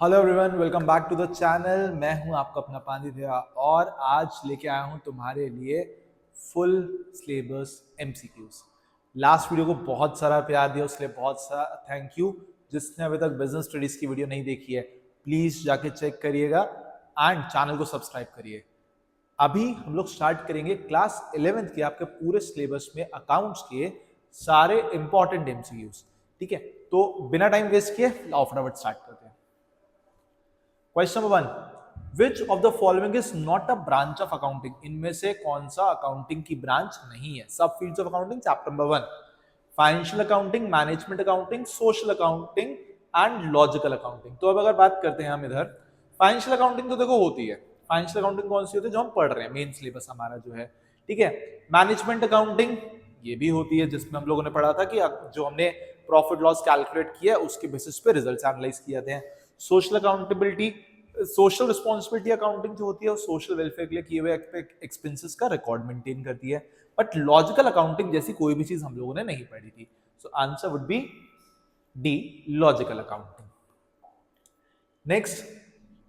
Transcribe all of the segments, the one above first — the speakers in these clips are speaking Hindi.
Hello everyone, welcome back to the channel. मैं हूं आपका अपना पांडित्य और आज लेके आया हूं तुम्हारे लिए full syllabus MCQs. Last video को बहुत सारा प्यार दिया, उसके लिए बहुत सारा थैंक यू। जिसने अभी तक बिजनेस स्टडीज की वीडियो नहीं देखी है प्लीज जाके चेक करिएगा एंड चैनल को सब्सक्राइब करिए। अभी हम लोग स्टार्ट करेंगे क्लास 11th के आपके पूरे सिलेबस में अकाउंट्स के सारे इंपॉर्टेंट एमसीक्यूज। ठीक है, तो बिना टाइम वेस्ट किए आओ फटाफट स्टार्ट करते हैं। Question number 1, which of the following is not a branch of accounting? इनमें से कौन सा अकाउंटिंग की ब्रांच नहीं है? सब fields of accounting chapter number 1, financial accounting, management accounting, social accounting and logical accounting. तो अब अगर बात करते हैं हम इधर फाइनेंशियल अकाउंटिंग, तो देखो होती है फाइनेंशियल अकाउंटिंग कौन सी होती है जो हम पढ़ रहे हैं, मेन सिलेबस हमारा जो है। ठीक है, मैनेजमेंट अकाउंटिंग ये भी होती है जिसमें हम लोगों ने पढ़ा था कि जो हमने प्रॉफिट लॉस कैलकुलेट किया उसके बेसिस पे रिजल्ट्स एनालाइज किए जाते हैं। Social accountability, social responsibility accounting जो होती है वो सोशल वेलफेयर के लिए किए हुए एक्सपेंसेस का रिकॉर्ड मेंटेन करती है। बट लॉजिकल अकाउंटिंग जैसी कोई भी चीज हम लोगों ने नहीं पढ़ी थी। So answer would be D, logical accounting. Next,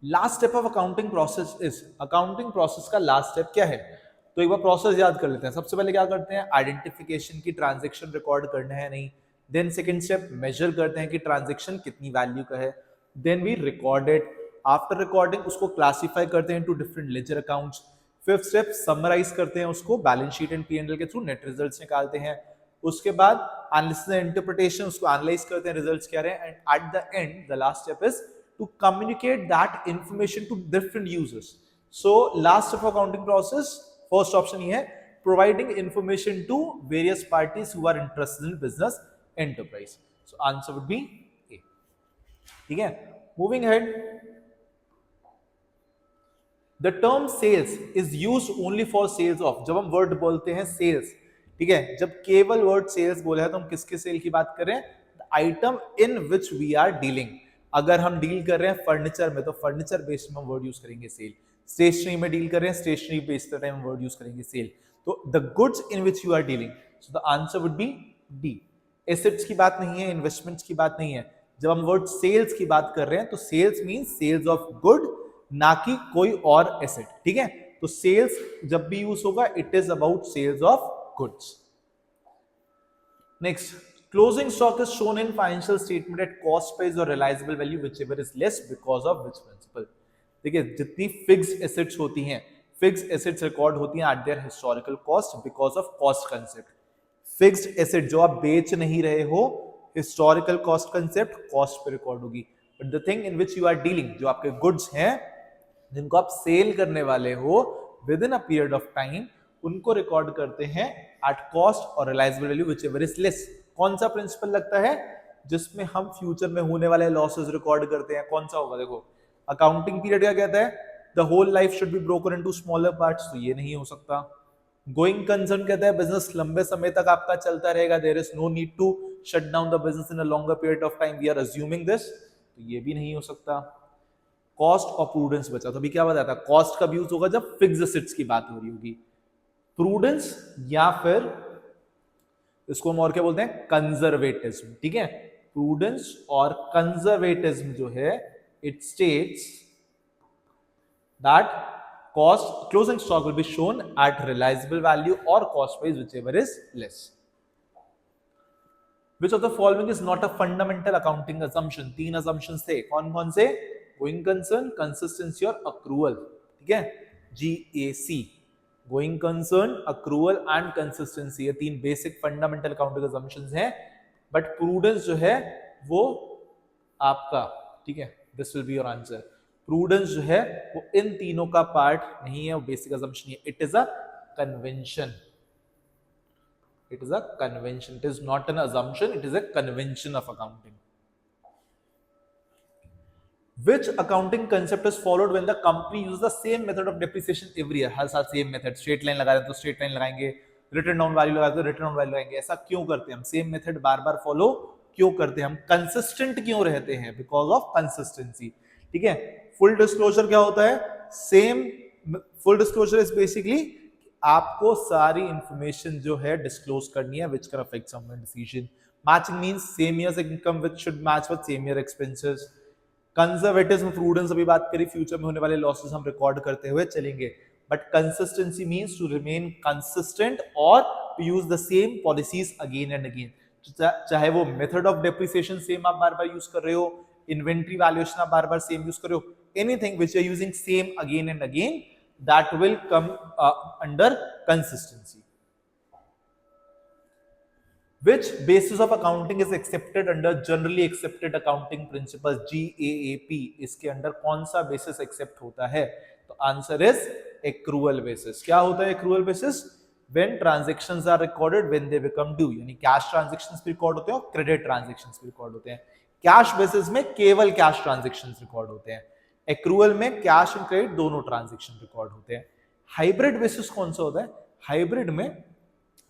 last step of accounting process is, accounting process का लास्ट स्टेप क्या है? तो एक बार प्रोसेस याद कर लेते हैं। सबसे पहले क्या करते हैं, आइडेंटिफिकेशन की ट्रांजेक्शन रिकॉर्ड करना है नहीं। देन सेकंड स्टेप मेजर करते हैं कि ट्रांजेक्शन कितनी वैल्यू का है। Then we record it. After recording उसको क्लासिफाई करते हैं to different ledger accounts. Fifth step summarise करते हैं उसको बैलेंस शीट एंड पी&एल के थ्रू, नेट रिजल्ट्स निकालते हैं। उसके बाद एनालिसिस एंड इंटरप्रिटेशन, उसको एनालाइज करते हैं रिजल्ट्स क्या रहे, and at the end the last step is to communicate that information to different users. So last of accounting process, first option here, providing information to various parties who are interested in business enterprise. So answer would be A. ठीक है, moving ahead, the term sales is used only for sales of, जब हम वर्ड बोलते हैं सेल्स, ठीक है, जब केवल वर्ड सेल्स बोला है तो हम किसके सेल की बात कर रहे हैं? Item in which we are dealing. अगर हम डील कर रहे हैं फर्नीचर में तो फर्नीचर बेस्ड में हम वर्ड यूज करेंगे सेल। स्टेशनरी में डील कर रहे हैं, स्टेशनरी बेस्ड टाइम हम वर्ड यूज करेंगे सेल। तो the goods in which you are dealing, so the answer would be D. Assets की बात नहीं है, इन्वेस्टमेंट्स की बात नहीं है। जब हम वर्ड सेल्स की बात कर रहे हैं तो sales means sales of good, ना कि कोई और एसेट। ठीक है, तो सेल्स जब भी यूज होगा it is about sales of goods. Next, closing stock is shown in financial statement at cost price or realizable value, whichever is less, because of which principle? देखिए, जितनी फिक्स्ड एसेट्स होती हैं, फिक्स्ड एसेट्स रिकॉर्ड होती हैं at their historical cost because of cost concept. Fixed asset जो आप बेच नहीं रहे हो, हिस्टोरिकल कॉस्ट कंसेप्ट कॉस्ट पे रिकॉर्ड होगी। But the thing in which you are dealing, जो आपके गुड्स हैं जिनको आप सेल करने वाले हो within a period of time, उनको रिकॉर्ड करते हैं एट कॉस्ट और realisable value whichever is less. कौन सा प्रिंसिपल लगता है जिसमें हम फ्यूचर में होने वाले लॉसेस रिकॉर्ड करते हैं? कौन सा होगा? देखो, अकाउंटिंग पीरियड क्या कहता है, the whole life should be broken into smaller parts, तो ये नहीं हो सकता। गोइंग कंसर्न कहता है बिजनेस लंबे समय तक आपका चलता रहेगा, there is no need to shut down the business in a longer period of time, we are assuming this, तो ये भी नहीं हो सकता। कॉस्ट और प्रूडेंस बचा, तो अभी क्या बताया था, कॉस्ट कब यूज होगा? जब फिक्स्ड एसेट्स की बात हो रही होगी। प्रूडेंस या फिर इसको हम और क्या बोलते हैं, कंजर्वेटिज्म। ठीक है, प्रूडेंस और कंजर्वेटिज्म जो है, it states that cost closing stock will be shown at realisable value और cost price whichever is less. Which of the following is not a fundamental accounting assumption? तीन assumptions थे, कौन कौन से? Going concern, consistency और accrual। ठीक है, GAC, going concern, accrual and consistency, ये तीन बेसिक फंडामेंटल अकाउंटिंग असम्पशंस हैं। बट प्रूडेंस जो है वो आपका, ठीक है, this will be your answer. Prudence जो है वो इन तीनों का पार्ट नहीं है, वो बेसिक असम्पशन है। It is a convention, it is a convention, it is not an assumption, it is a convention of accounting. Which accounting concept is followed when the company uses the same method of depreciation every year? हर साल सेम मेथड, स्ट्रेट लाइन लगा रहे हैं तो स्ट्रेट लाइन लगाएंगे, रिटर्न डाउन वैल्यू लगा रहे हैं तो रिटर्न डाउन वैल्यू लगाएंगे। ऐसा क्यों करते हैं हम? सेम मेथड बार बार फॉलो क्यों करते हैं हम? कंसिस्टेंट क्यों रहते हैं? Because of consistency. ठीक है, फुल डिस्क्लोजर क्या होता है? Same, full disclosure is basically आपको सारी इंफॉर्मेशन जो है डिस्क्लोज करनी है which can affect someone decision. Matching means same years income which should match with same year expenses. Conservatism, prudence अभी बात करी, फ्यूचर में होने वाले लॉसेस हम रिकॉर्ड करते हुए चलेंगे। But consistency means to remain consistent और to use the same policies again and again. चाहे वो मेथड ऑफ डेप्रिसिएशन सेम आप बार बार यूज कर रहे हो, इन्वेंट्री वैल्यूएशन आप बार बार सेम यूज कर रहे हो, anything which you are using same again and again, that will come under consistency. Which basis of accounting is accepted under generally accepted accounting principles GAAP? इसके अंदर कौन सा बेसिस एक्सेप्ट होता है? तो आंसर इज एक्रूअल बेसिस। क्या होता है accrual basis? When transactions are recorded when they become due, यानी कैश ट्रांजेक्शंस भी रिकॉर्ड होते हैं और क्रेडिट ट्रांजेक्शंस भी रिकॉर्ड होते हैं। कैश बेसिस में केवल कैश ट्रांजेक्शंस रिकॉर्ड होते हैं, एक्रूअल में कैश एंड क्रेडिट दोनों ट्रांजेक्शन रिकॉर्ड होते हैं। हाइब्रिड बेसिस कौन सा होता है? हाइब्रिड में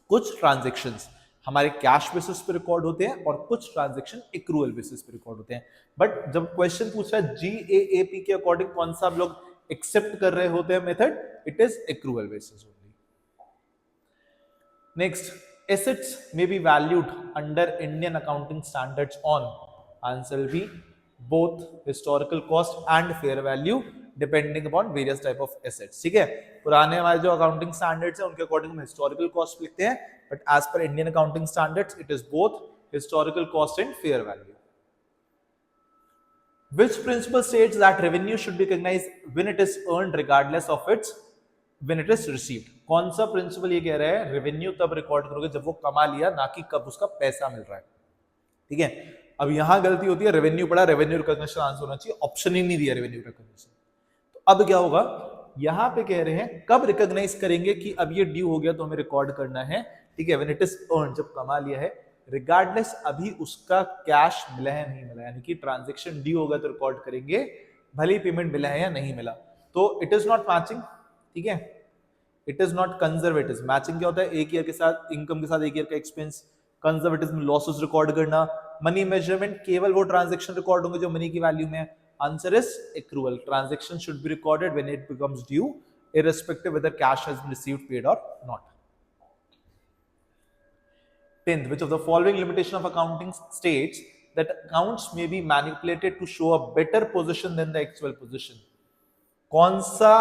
कुछ ट्रांजेक्शंस हमारे कैश बेसिस पे रिकॉर्ड होते हैं और कुछ ट्रांजैक्शन एक्रूअल बेसिस पे रिकॉर्ड होते हैं। बट जब क्वेश्चन पूछ रहा है जीएएपी के अकॉर्डिंग कौन सा आप लोग एक्सेप्ट कर रहे होते हैं method, it is accrual basis only. Next, assets may be valued under Indian accounting standards on, answer will B both historical cost and fair value depending upon various type of assets. ठीक है, पुराने हमारे जो अकाउंटिंग स्टैंडर्ड्स हैं उनके अकॉर्डिंग हम हिस्टोरिकल कॉस्ट लिखते हैं, but as per Indian accounting standards it is both historical cost and fair value. Which principle states that revenue should be recognized when it is earned regardless of its when it is received? कौन सा प्रिंसिपल ये कह रहा है रेवेन्यू तब रिकॉर्ड करोगे जब वो कमा लिया, ना कि कब उसका पैसा मिल रहा है। ठीक है, अब यहां गलती होती है, रेवेन्यू पड़ा, रेवेन्यू रिकॉग्निशन आंसर होना चाहिए, ऑप्शन ही नहीं दिया रेवेन्यू रिकॉग्निशन। तो अब क्या होगा, यहां पे कह रहे हैं कब रिकॉग्नाइज करेंगे कि अब ये ड्यू हो गया तो हमें रिकॉर्ड करना है। ठीक है, व्हेन इट इज अर्न, जब कमा लिया है, रिगार्डलेस अभी उसका कैश मिला है नहीं मिला, यानी कि ट्रांजैक्शन ड्यू होगा तो रिकॉर्ड करेंगे भले ही पेमेंट मिला है या नहीं मिला। तो इट इज नॉट मैचिंग। ठीक है, it is not conservative. Matching क्या होता है? एक ईयर के साथ इनकम के साथ एक ईयर का एक्सपेंस। कंजर्वेटिव में लॉसेस रिकॉर्ड करना। मनी मेजरमेंट, केवल वो ट्रांजैक्शन रिकॉर्ड होंगे जो मनी की वैल्यू में है। Answer is accrual. Transaction should be recorded when it becomes due irrespective whether cash has been received, paid or not. 10th, which of the following limitation of accounting states that accounts may be manipulated to show a better position than the actual position? कौन सा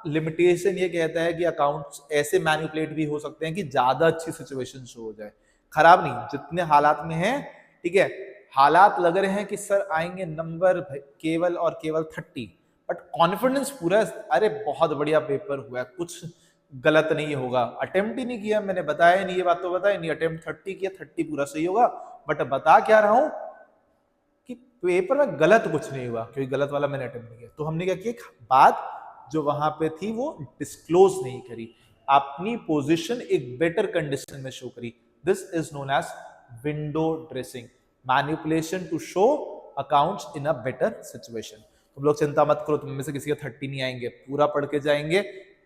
लिमिटेशन ये कहता है कि अकाउंट्स ऐसे मैनिपुलेट भी हो सकते हैं कि ज्यादा अच्छी सिचुएशन शो हो जाए, खराब नहीं, जितने हालात में है। ठीक है, हालात लग रहे हैं कि सर आएंगे नंबर केवल और केवल 30, बट कॉन्फिडेंस पूरा, अरे बहुत बढ़िया पेपर हुआ है, कुछ गलत नहीं होगा, अटेम्प्ट ही नहीं किया, मैंने बताया नहीं, ये बात तो बताया नहीं, अटेम्प्ट 30 किया, 30 पूरा सही होगा। बट बता क्या रहा हूं कि पेपर में गलत कुछ नहीं हुआ, क्योंकि गलत वाला मैंने अटेम्प्ट नहीं किया। तो हमने क्या किया, बात जो वहां पे थी वो डिस्क्लोज नहीं करी, अपनी पोजीशन एक बेटर कंडीशन में शो करी। This is known as window dressing, manipulation to show accounts in a better situation. तुम लोग चिंता मत करो, तुम में से किसी का 30 नहीं आएंगे, पूरा पढ़ के जाएंगे,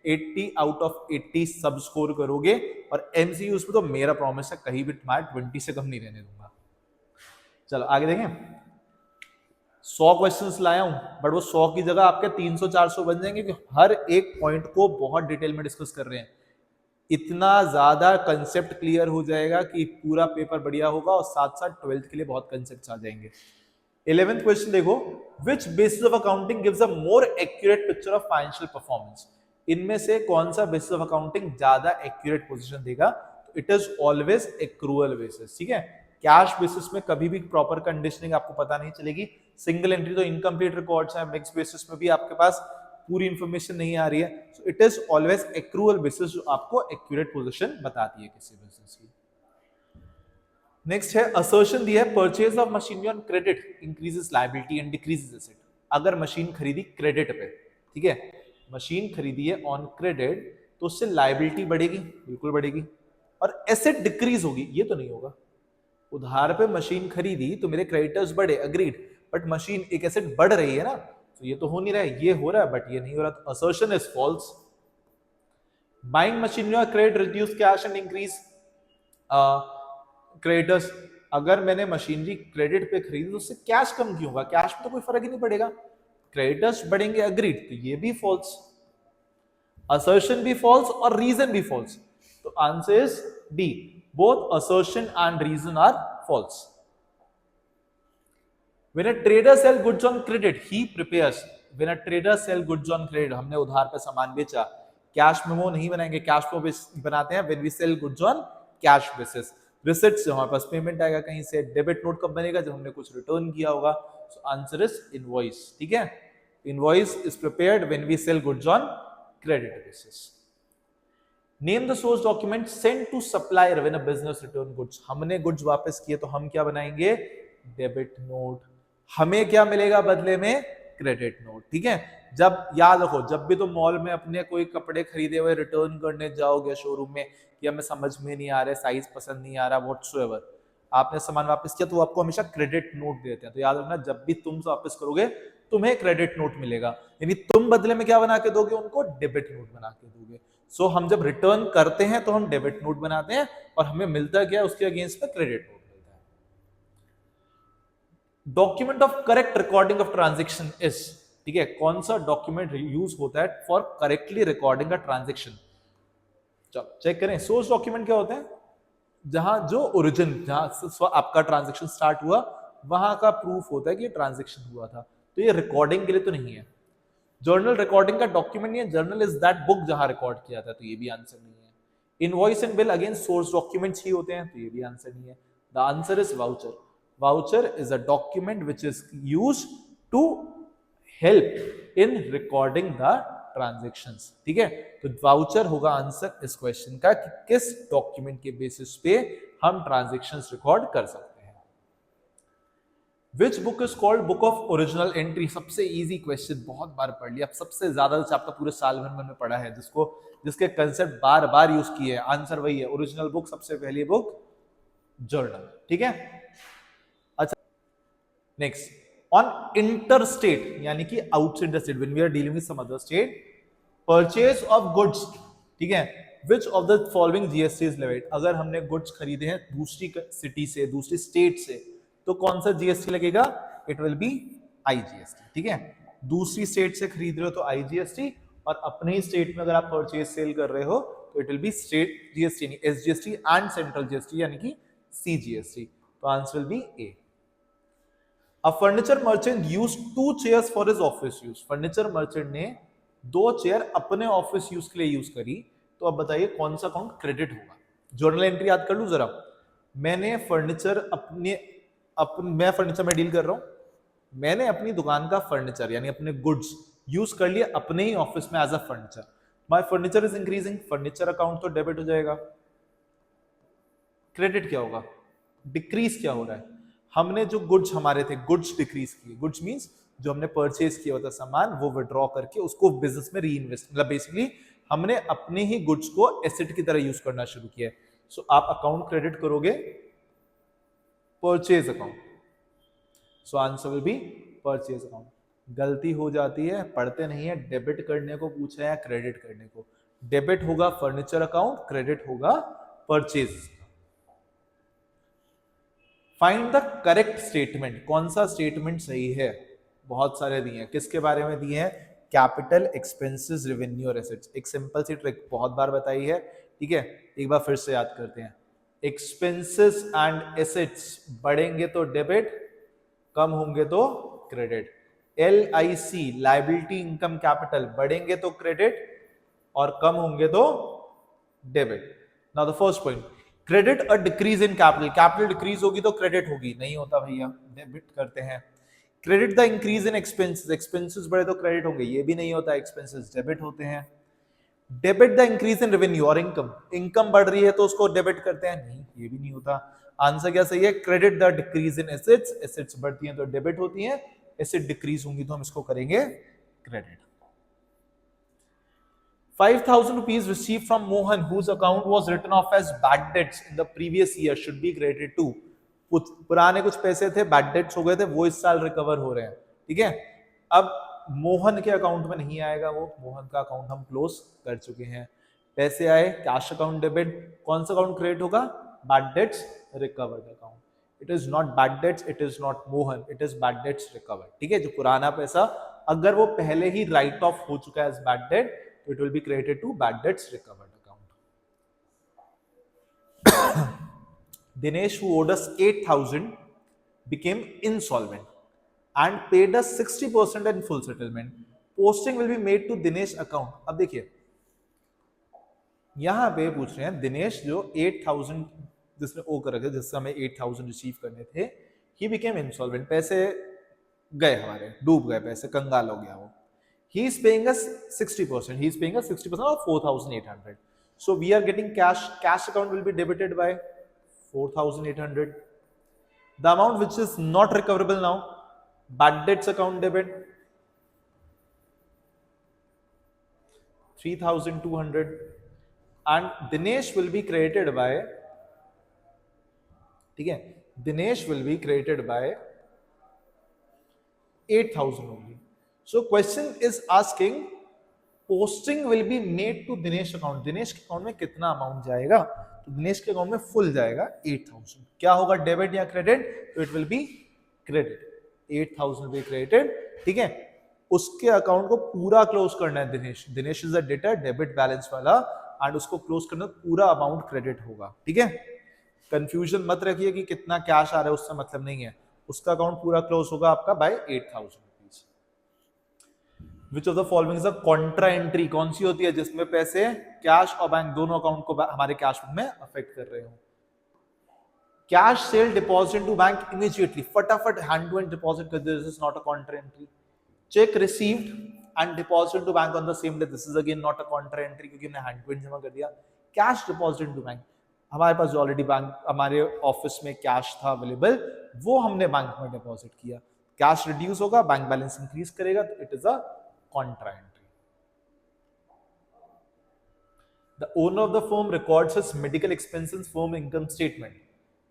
80 आउट ऑफ 80 सब स्कोर करोगे। और एमसीक्यूज पे तो मेरा प्रॉमिस है कहीं भी तुम्हारे 20 से कम नहीं रहने दूंगा। चलो आगे देखें। 100 क्वेश्चंस लाया हूं, बट वो 100 की जगह आपके 300-400 बन जाएंगे, क्योंकि हर एक पॉइंट को बहुत डिटेल में डिस्कस कर रहे हैं। इतना ज्यादा कंसेप्ट क्लियर हो जाएगा कि पूरा पेपर बढ़िया होगा, और साथ साथ 12th के लिए बहुत कंसेप्ट आ जाएंगे। 11th क्वेश्चन देखो, विच basis of accounting gives a more accurate picture of financial performance? इनमें से कौन सा बेसिस ऑफ अकाउंटिंग ज्यादा एक्यूरेट पोजीशन देगा? तो it is always accrual basis. ठीक है, कैश बेसिस में कभी भी प्रॉपर कंडीशनिंग आपको पता नहीं चलेगी, सिंगल एंट्री तो इनकम्प्लीट रिकॉर्ड्स हैं, मिक्स बेसिस में भी आपके पास पूरी इंफॉर्मेशन नहीं आ रही है। So it is always accrual basis जो आपको एक्यूरेट पोजीशन बताती है किसी बिजनेस की। नेक्स्ट है असर्शन दिया है, purchase of machinery on credit increases liability and decreases asset. अगर मशीन खरीदी क्रेडिट पे, ठीक है, मशीन खरीदी है ऑन क्रेडिट, तो उससे लायबिलिटी बढ़ेगी, बिल्कुल बढ़ेगी, और एसेट डिक्रीज होगी, ये तो नहीं होगा। उधार पे मशीन खरीदी तो मेरे क्रेडिटर्स बढ़े, अग्रीड, बट मशीन एक एसेट बढ़ रही है ना, तो ये तो हो नहीं रहा है, ये हो रहा है बट ये नहीं हो रहा, तो assertion is false. Buying machinery on credit reduce cash and increase creditors. अगर मैंने मशीनरी क्रेडिट पे खरीदी तो उससे कैश कम क्यों होगा? कैश में तो कोई फर्क ही नहीं पड़ेगा, क्रेडिटर्स बढ़ेंगे, अग्रीड, तो ये भी फॉल्स, असर्शन भी फॉल्स और रीजन भी फॉल्स। तो answer is D, both assertion and reason are false. When a trader sell goods on credit, he prepares. When a trader sell goods on credit, हमने उधार पे सामान बेचा, कैश मेमो नहीं बनाएंगे, कैश फ्लो बनाते हैं when we sell goods on cash basis. Receipts जो हमारे पास पेमेंट आएगा कहीं से, डेबिट नोट कब बनेगा, जब हमने कुछ रिटर्न किया होगा. So answer is invoice. ठीक है, invoice is prepared when we sell goods on credit basis. Name the source document send to supplier when a business return goods. हमने गुड्स वापस किए तो हम क्या बनाएंगे, डेबिट नोट. हमें क्या मिलेगा बदले में, क्रेडिट नोट. ठीक है, जब याद रखो, जब भी तुम मॉल में अपने कोई कपड़े खरीदे हुए रिटर्न करने जाओगे शोरूम में, कि हमें समझ में नहीं आ रहा, साइज पसंद नहीं आ रहा, व्हाटसोएवर, आपने सामान वापस किया तो आपको हमेशा क्रेडिट नोट देते हैं. तो याद रखना, जब भी तुम वापस करोगे तुम्हें क्रेडिट नोट मिलेगा, यानी तुम बदले में क्या बना के दोगे उनको, डेबिट नोट बना के दोगे. सो हम जब रिटर्न करते हैं तो हम डेबिट नोट बनाते हैं, और हमें मिलता क्या है उसके अगेंस्ट में, क्रेडिट नोट मिलता है. Document of correct recording of transaction is. ठीक है, कौन सा डॉक्यूमेंट यूज होता है for correctly recording a transaction. चलो चेक करें. सोर्स डॉक्यूमेंट क्या होता है, जहां जो ओरिजिन, जहां आपका ट्रांजेक्शन स्टार्ट हुआ वहां का प्रूफ होता है कि ट्रांजेक्शन हुआ था. तो ये रिकॉर्डिंग के लिए तो नहीं है. जर्नल रिकॉर्डिंग का डॉक्यूमेंट नहीं है. जर्नल इज दैट बुक जहां रिकॉर्ड किया था, तो ये भी आंसर नहीं है. Invoice and bill again source documents ही होते हैं, तो ये भी आंसर नहीं है. The answer is voucher. Voucher is a document which is used to help in recording the transactions. ठीक है, तो वाउचर होगा आंसर इस क्वेश्चन का कि किस डॉक्यूमेंट के बेसिस पे हम ट्रांजेक्शंस रिकॉर्ड कर सकते हैं. Which book is called Book of Original Entry? सबसे इजी क्वेश्चन, बहुत बार पढ़ लिया, सबसे ज्यादा चैप्टर पूरे साल भर में पढ़ा है, जिसके कंसेप्ट बार बार यूज किए हैं. आंसर वही है, ओरिजिनल बुक, सबसे पहली बुक जर्नल. ठीक है, अच्छा नेक्स्ट. ऑन इंटरस्टेट यानी कि outside the state, when we are dealing with some other state, purchase of goods. ठीक है, which of the following GST is levied. अगर हमने गुड्स खरीदे हैं दूसरी सिटी से, दूसरी स्टेट से, तो कौन सा जीएसटी लगेगा, इट विल बी आईजीएसटी. ठीक है, दूसरी स्टेट से खरीद रहे हो तो आईजीएसटी, और अपने ही स्टेट में अगर आप परचेज सेल कर रहे हो तो it will B state GST, यानी एसजीएसटी एंड सेंट्रल जीएसटी यानी कि सीजीएसटी. तो answer will B A. A furniture merchant used 2 chairs for his office use. Furniture merchant ने 2 चेयर अपने ऑफिस यूज के लिए यूज करी, तो अब बताइए कौन सा अकाउंट क्रेडिट होगा. जर्नल एंट्री याद कर लू जरा. मैंने फर्नीचर मैं फर्नीचर में डील कर रहा हूं, मैंने अपनी दुकान का फर्नीचर यानी अपने गुड्स यूज कर लिया अपने ही ऑफिस में as a furniture. My furniture is increasing, furniture account तो डेबिट हो जाएगा. क्रेडिट क्या होगा, डिक्रीज क्या हो रहा है, हमने जो गुड्स हमारे थे, गुड्स डिक्रीज किए. गुड्स मींस जो हमने परचेज किया होता सामान, वो विड्रॉ करके उसको बिजनेस में री इन्वेस्ट, मतलब बेसिकली हमने अपने ही गुड्स को एसेट की तरह यूज करना शुरू किया. सो आप अकाउंट क्रेडिट करोगे purchase account. So answer will B purchase account. गलती हो जाती है, पढ़ते नहीं है. डेबिट करने को पूछा है या क्रेडिट करने को. डेबिट होगा फर्नीचर अकाउंट, क्रेडिट होगा purchase. Find the correct statement. कौन सा स्टेटमेंट सही है, बहुत सारे दिए हैं. किसके बारे में दिए हैं, कैपिटल, एक्सपेंसेस, रेवेन्यू और एसेट्स. एक सिंपल सी ट्रिक बहुत बार बताई है. ठीक है, एक बार फिर से याद करते हैं. एक्सपेंसेस एंड एसेट्स बढ़ेंगे तो डेबिट, कम होंगे तो credit. LIC liability income capital बढ़ेंगे तो क्रेडिट और कम होंगे तो debit. Now the first point, credit a decrease in capital. Capital decrease होगी तो क्रेडिट होगी, नहीं होता भैया, डेबिट करते हैं. Credit the increase in expenses. Expenses बढ़े तो क्रेडिट होंगे, ये भी नहीं होता, एक्सपेंसेस डेबिट होते हैं. Debit the increase in revenue और इनकम. इनकम बढ़ रही है तो उसको डेबिट करते हैं, नहीं, ये भी नहीं होता. आंसर क्या सही है, credit the decrease in assets. Assets बढ़ती हैं तो डेबिट होती हैं, एसेट डिक्रीज होंगी तो हम इसको करेंगे credit. 5,000 rupees received from Mohan whose account was written off as bad debts in the previous year should be credited to. पुराने कुछ पैसे थे, बैड डेट्स हो गए थे, वो इस साल रिकवर हो रहे हैं. ठीक है, अब मोहन के अकाउंट में नहीं आएगा, वो मोहन का अकाउंट हम क्लोज कर चुके हैं. पैसे आए, कैश अकाउंट डेबिट. कौन सा अकाउंट क्रेडिट होगा, bad debts recovered account. It is not bad debts, it is not Mohan, it is bad debts recovered. ठीक है, जो पुराना पैसा अगर वो पहले ही राइट ऑफ हो चुका है एज बैड डेट, तो it will be credited to bad debts recovered account. Dinesh, who owed us 8,000, became insolvent. and paid us 60% in full settlement. Posting will be made to Dinesh account. अब देखिए यहां पे पूछ रहे हैं दिनेश जो 8,000 जिसने ओ कर रखे जिससे हमें 8,000 रिसीव करने थे, ही बिकेम इंसॉल्वेंट, पैसे गए हमारे, डूब गए पैसे, कंगाल हो गया वो. He is paying us 60%. He is paying us 60% of 4,800. So we are getting cash. Cash account will be debited by 4,800. The amount which is not recoverable now, bad debts account debit 3,200, and Dinesh will be credited by, ठीक है, Dinesh will be credited by 8,000 only. So question is asking posting will be made to Dinesh account. Dinesh के अकाउंट में कितना अमाउंट जाएगा? तो दिनेश के अकाउंट में फुल जाएगा 8,000. क्या होगा, डेबिट या क्रेडिट? तो इट विल बी क्रेडिट. 8,000 भी क्रेडिटेड, ठीक है. उसके अकाउंट को पूरा क्लोज करना है Dinesh. Dinesh is a debtor, debit balance वाला, एंड उसको क्लोज करना, पूरा अमाउंट क्रेडिट होगा. ठीक है, कंफ्यूजन मत रखिए कि कितना कैश आ रहा है, उससे मतलब नहीं है. उसका अकाउंट पूरा क्लोज होगा आपका by 8,000 rupees. Which of the following is a contra entry? कौन सी होती है जिसमें पैसे कैश और बैंक दोनों अकाउंट को हमारे कैश बुक में अफेक्ट कर रहे हो? Cash sale deposit to bank immediately, फटाफट हैंड टू हैंड डिपॉजिट कर दे, this is not a contra entry. Cheque received and deposit to bank on the same day, this is again not a contra entry क्योंकि हमने हैंड टू हैंड जमा कर दिया. कैश डिपॉजिट टू बैंक, हमारे पास जो ऑलरेडी बैंक हमारे ऑफिस में कैश था अवेलेबल, वो हमने बैंक में डिपॉजिट किया. कैश रिड्यूस होगा, बैंक बैलेंस इंक्रीज करेगा, तो it is a contra entry. The owner of the firm records his medical expenses firm income statement.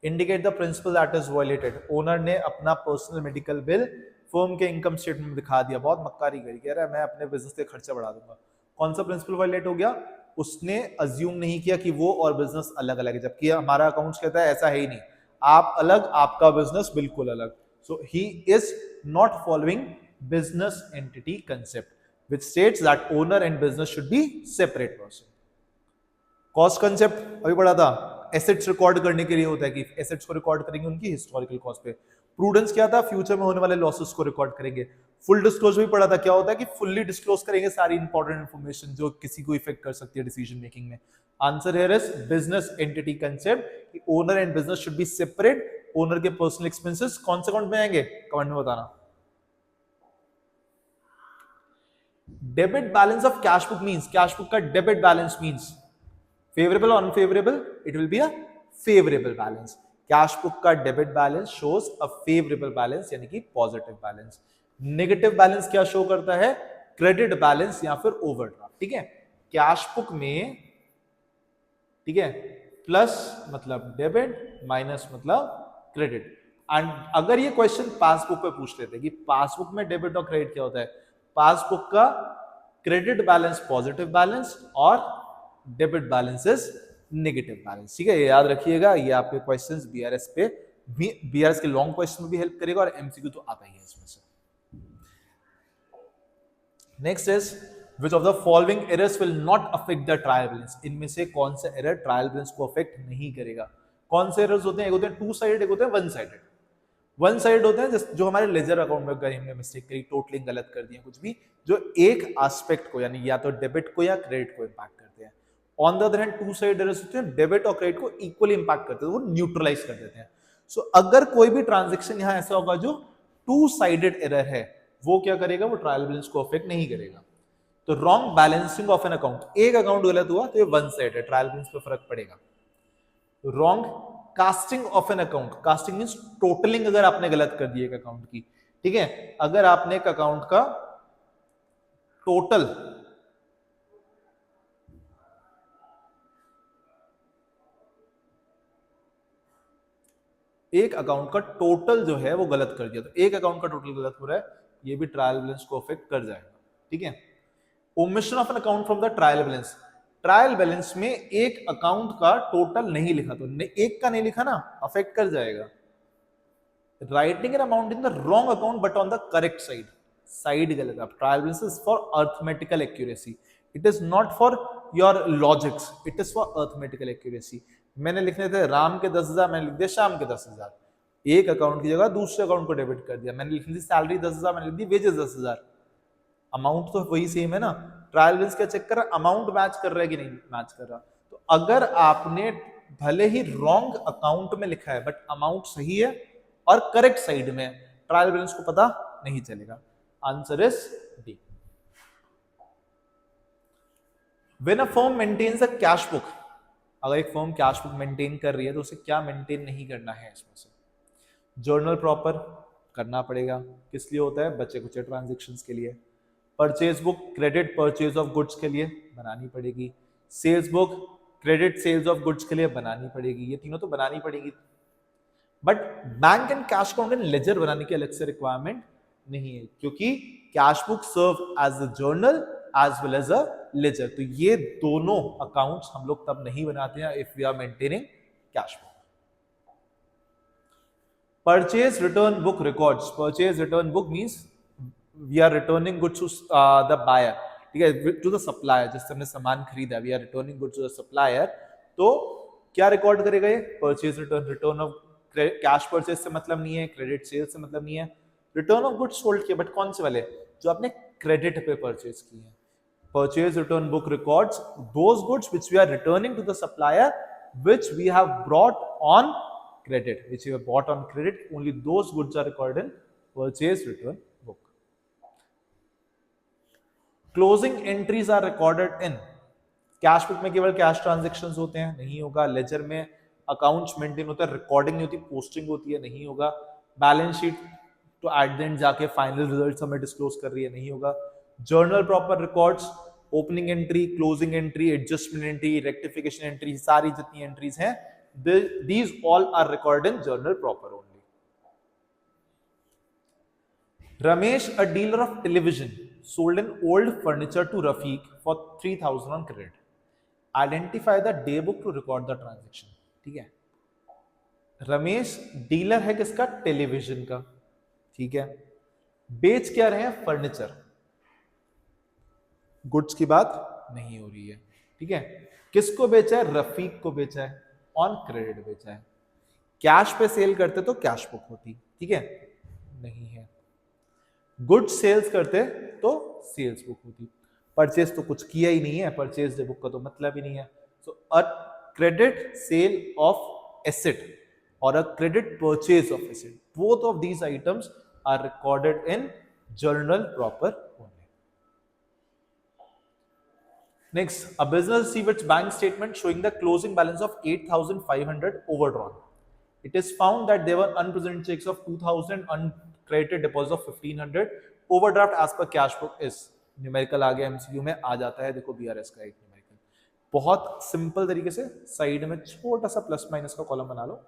Indicate the principle that is violated. Owner ने अपना पर्सनल मेडिकल बिल फर्म के इनकम स्टेटमेंट में दिखा दिया. बहुत मक्कारी करी, कह रहा है मैं अपने बिजनेस के खर्चा बढ़ा दूंगा. कौन सा प्रिंसिपल वायलेट हो गया? उसने अज्यूम नहीं किया कि वो और बिजनेस अलग अलग है, जबकि हमारा अकाउंट्स कहता है ऐसा है ही नहीं, आप अलग, आपका बिजनेस बिल्कुल अलग. So he is not following business entity concept which states that owner and business should be separate person. Cost concept अभी पढ़ा था, एसेट्स रिकॉर्ड करने के लिए होता है कि एसेट्स को रिकॉर्ड करेंगे उनकी हिस्टोरिकल कॉस्ट पे. प्रूडेंस क्या था? फ्यूचर में होने वाले लॉसेस को रिकॉर्ड करेंगे. फुल डिस्क्लोजर भी पढ़ा था, क्या होता है कि फुल्ली डिस्क्लोज करेंगे सारी इंपॉर्टेंट इंफॉर्मेशन जो किसी को इफेक्ट कर सकती है डिसीजन मेकिंग में. Answer here is business entity concept. Owner and business should be separate. Owner के पर्सनल एक्सपेंसेस कौन से अकाउंट में आएंगे, कमेंट में बताना. Debit balance of cash book means, cash book का डेबिट बैलेंस मींस फेवरेबल और unfavourable? It will be a favourable balance. Cash book का debit balance shows a favourable balance यानी कि पॉजिटिव बैलेंस. नेगेटिव बैलेंस क्या शो करता है? क्रेडिट बैलेंस या फिर ओवरड्राफ्ट. ठीक है, कैश बुक में, ठीक है, प्लस मतलब डेबिट, माइनस मतलब क्रेडिट. एंड अगर ये क्वेश्चन पासबुक पे पूछ लेते कि पासबुक में डेबिट और क्रेडिट क्या होता है, पासबुक का क्रेडिट बैलेंस पॉजिटिव बैलेंस और debit balance is negative balance. ठीक है, ये याद रखिएगा. ये आपके क्वेश्चंस बीआरएस पे, बीआरएस के लॉन्ग क्वेश्चन में भी हेल्प करेगा और एमसीक्यू तो आता ही है इसमें से. Next is which of the following errors will not affect the trial balance? इनमें से कौन सा एरर ट्रायल बैलेंस को अफेक्ट नहीं करेगा? कौन से एरर्स होते हैं? एक होते हैं टू साइडेड, एक होते हैं वन साइडेड. वन साइड होते हैं जो हमारे लेजर अकाउंट में कहीं हमने मिस्टेक करी, टोटलिंग गलत कर दिया, कुछ भी, जो एक एस्पेक्ट को यानी या तो डेबिट को या क्रेडिट को इंपैक्ट करते हैं. On the other hand two side errors होते हैं डेबिट और क्रेडिट को इक्वली इंपैक्ट करते हैं, वो न्यूट्रलाइज कर देते हैं. सो अगर कोई भी ट्रांजैक्शन यहां ऐसा होगा जो टू साइडेड एरर है, वो क्या करेगा? वो ट्रायल बैलेंस को अफेक्ट नहीं करेगा. तो wrong balancing of an account, एक अकाउंट गलत हुआ तो ये वन साइड है, ट्रायल बैलेंस पे फर्क पड़ेगा. Wrong casting of an account, casting means totalling अगर आपने गलत कर दी एक अकाउंट की. ठीक है, अगर आपने एक अकाउंट का टोटल जो है वो गलत कर दिया, तो एक अकाउंट का टोटल गलत हो रहा है, ये भी ट्रायल बैलेंस को अफेक्ट कर जाएगा. ठीक है, omission of an account from the trial balance. Trial balance में एक अकाउंट का टोटल नहीं लिखा, तो एक का नहीं लिखा ना, अफेक्ट कर जाएगा. Writing an amount in the wrong account but on the correct side, side गलत. अब trial balance is for arithmetical accuracy, it is not for your logics, it is for arithmetical accuracy. मैंने लिखने थे राम के 10,000, मैंने लिख दिया शाम के 10,000. एक अकाउंट की जगह दूसरे अकाउंट को डेबिट कर दिया। मैंने लिख दी सैलरी 10,000, मैंने लिख दी वेजेस 10,000, अमाउंट तो वही सेम है ना। ट्रायल बैलेंस क्या चेक कर रहा, अमाउंट मैच कर रहा है कि नहीं मैच कर रहा। तो अगर आपने भले ही रॉन्ग अकाउंट में लिखा है बट अमाउंट सही है और करेक्ट साइड में, ट्रायल बैलेंस को पता नहीं चलेगा। Answer is D. When a firm maintains a cash book, अगर एक फर्म कैश बुक मेंटेन कर रही है तो उसे क्या मेंटेन नहीं करना है इसमें से? जर्नल प्रॉपर करना पड़ेगा, किस लिए होता है? बचे कुछ ट्रांजेक्शन्स के लिए। Purchase book credit purchase of goods के लिए बनानी पड़ेगी। Sales book credit sales of goods के लिए बनानी पड़ेगी। ये तीनों तो बनानी पड़ेगी, but bank and cash account and ledger बनाने की अलग से रिक्वायरमेंट नहीं है, क्योंकि cash book serve as a journal as well as a ledger. तो ये दोनों अकाउंट्स हम लोग तब नहीं बनाते हैं if we are maintaining cash book. Purchase return book records, purchase return book means we are returning goods to the buyer, ठीक है, टू द सप्लायर, जिससे हमने सामान खरीदा, we are returning goods to the supplier. तो क्या रिकॉर्ड करेगा ये? Purchase return, return of cash purchase से मतलब नहीं है, क्रेडिट सेल से मतलब नहीं है, रिटर्न ऑफ गुड्स सोल्ड किए, बट कौन से वाले? जो आपने क्रेडिट पे परचेज किए हैं। Purchase return book records those goods which we are returning to the supplier, which we have brought on credit, which we have bought on credit. Only those goods are recorded in purchase return book. Closing entries are recorded in cash book में केवल कैश ट्रांजेक्शन्स होते हैं, नहीं होगा। लेजर में अकाउंट्स मेंटेन होता है, रिकॉर्डिंग नहीं होती, पोस्टिंग होती है, नहीं होगा। बैलेंस शीट तो एट द एंड जाके फाइनल रिजल्ट्स हमें डिस्क्लोज कर रही है, नहीं होगा। Journal proper records, opening entry, closing entry, adjustment entry, rectification entry, सारी जितनी एंट्रीज हैं, these all are recorded in journal proper only. Ramesh, a dealer of television, sold an old furniture to Rafiq for 3,000 on credit. Identify the day book to record the transaction. ठीक है, रमेश डीलर है किसका? टेलीविजन का, ठीक है। बेच क्या रहे हैं? फर्नीचर। गुड्स की बात नहीं हो रही है, ठीक है। किसको बेचा है? रफीक को बेचा है, ऑन क्रेडिट बेचा है। कैश पे सेल करते तो कैश बुक होती, ठीक है, नहीं है। गुड्स सेल्स करते तो सेल्स बुक होती। परचेज तो कुछ किया ही नहीं है, परचेज बुक का तो मतलब ही नहीं है। So a credit sale of asset और a credit purchase of asset, both of these items are recorded in journal proper only. Next, a business received its bank statement showing the closing balance of 8,500 overdrawn. It is found that there were unpresented checks of 2,000, uncredited deposit of 1,500. Overdraft as per cash book is numerical आ गया, एमसीक्यू में आ जाता है। देखो बीआरएस का एक न्यूमेरिकल बहुत सिंपल तरीके से साइड में छोटा सा प्लस माइनस का कॉलम बना लो।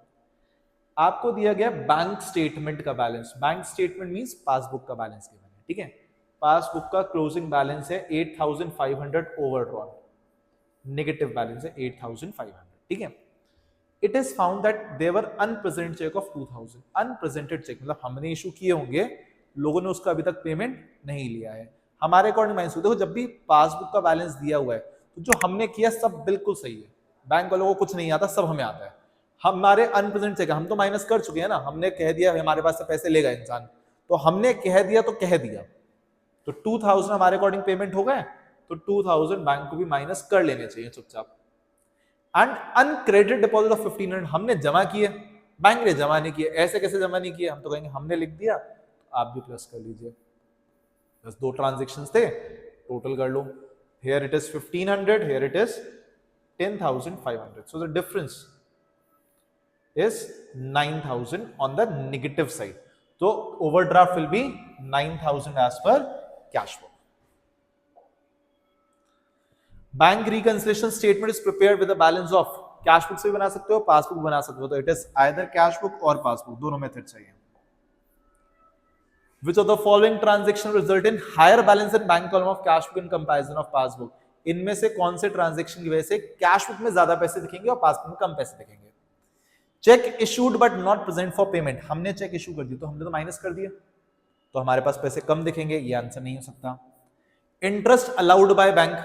आपको दिया गया बैंक स्टेटमेंट का balance, bank statement means passbook का बैलेंस गिवन है, ठीक है। पासबुक का क्लोजिंग बैलेंस है 8,500 ओवरड्रॉन, नेगेटिव बैलेंस है 8,500, ठीक है। It is found that there unpresent cheque of 2,000। Unpresented cheque मतलब हमने इशू किए होंगे, लोगों ने उसका अभी तक पेमेंट नहीं लिया है। हमारे अकॉर्डिंग माइनस, देखो जब भी पासबुक का बैलेंस दिया हुआ है तो जो हमने किया सब बिल्कुल सही है, बैंक वालों को कुछ नहीं आता, सब हमें आता है। हमारे अनप्रेजेंट चेक हम तो माइनस कर चुके हैं ना, हमने कह दिया हमारे पास से पैसे लेगा इंसान, तो हमने कह दिया तो कह दिया, तो 2,000 हमारे अकॉर्डिंग पेमेंट हो गए, तो 2,000 बैंक को भी माइनस कर लेने चाहिए चुपचाप। एंड अनक्रेडिटेड डिपॉजिट ऑफ 1,500 हमने जमा किए, बैंक ने जमा नहीं किए। ऐसे कैसे जमा नहीं किए? हम तो कहेंगे हमने लिख दिया, तो आप भी प्लस कर लीजिए, बस दो ट्रांजेक्शंस थे, टोटल कर लो। Here it is 1,500, here it is 10,500, so the difference is 9,000 on the negative side. So overdraft will be 9,000 as per cash flow. Bank reconciliation statement is prepared with a balance of, cash book से भी बना सकते हो, पासबुक बना सकते हो, तो it is either cash book और पासबुक, दोनों मेथड चाहिए। Which of the following transaction result in higher balance in bank column of cash book in comparison of passbook? इनमें से कौन से ट्रांजेक्शन की वजह से कैश बुक में ज्यादा पैसे दिखेंगे और पासबुक में कम पैसे दिखेंगे? Check issued but not present for payment, हमने चेक इशू कर दी तो हमने तो माइनस कर दिया, तो हमारे पास पैसे कम दिखेंगे, ये आंसर नहीं हो सकता। Interest allowed by bank,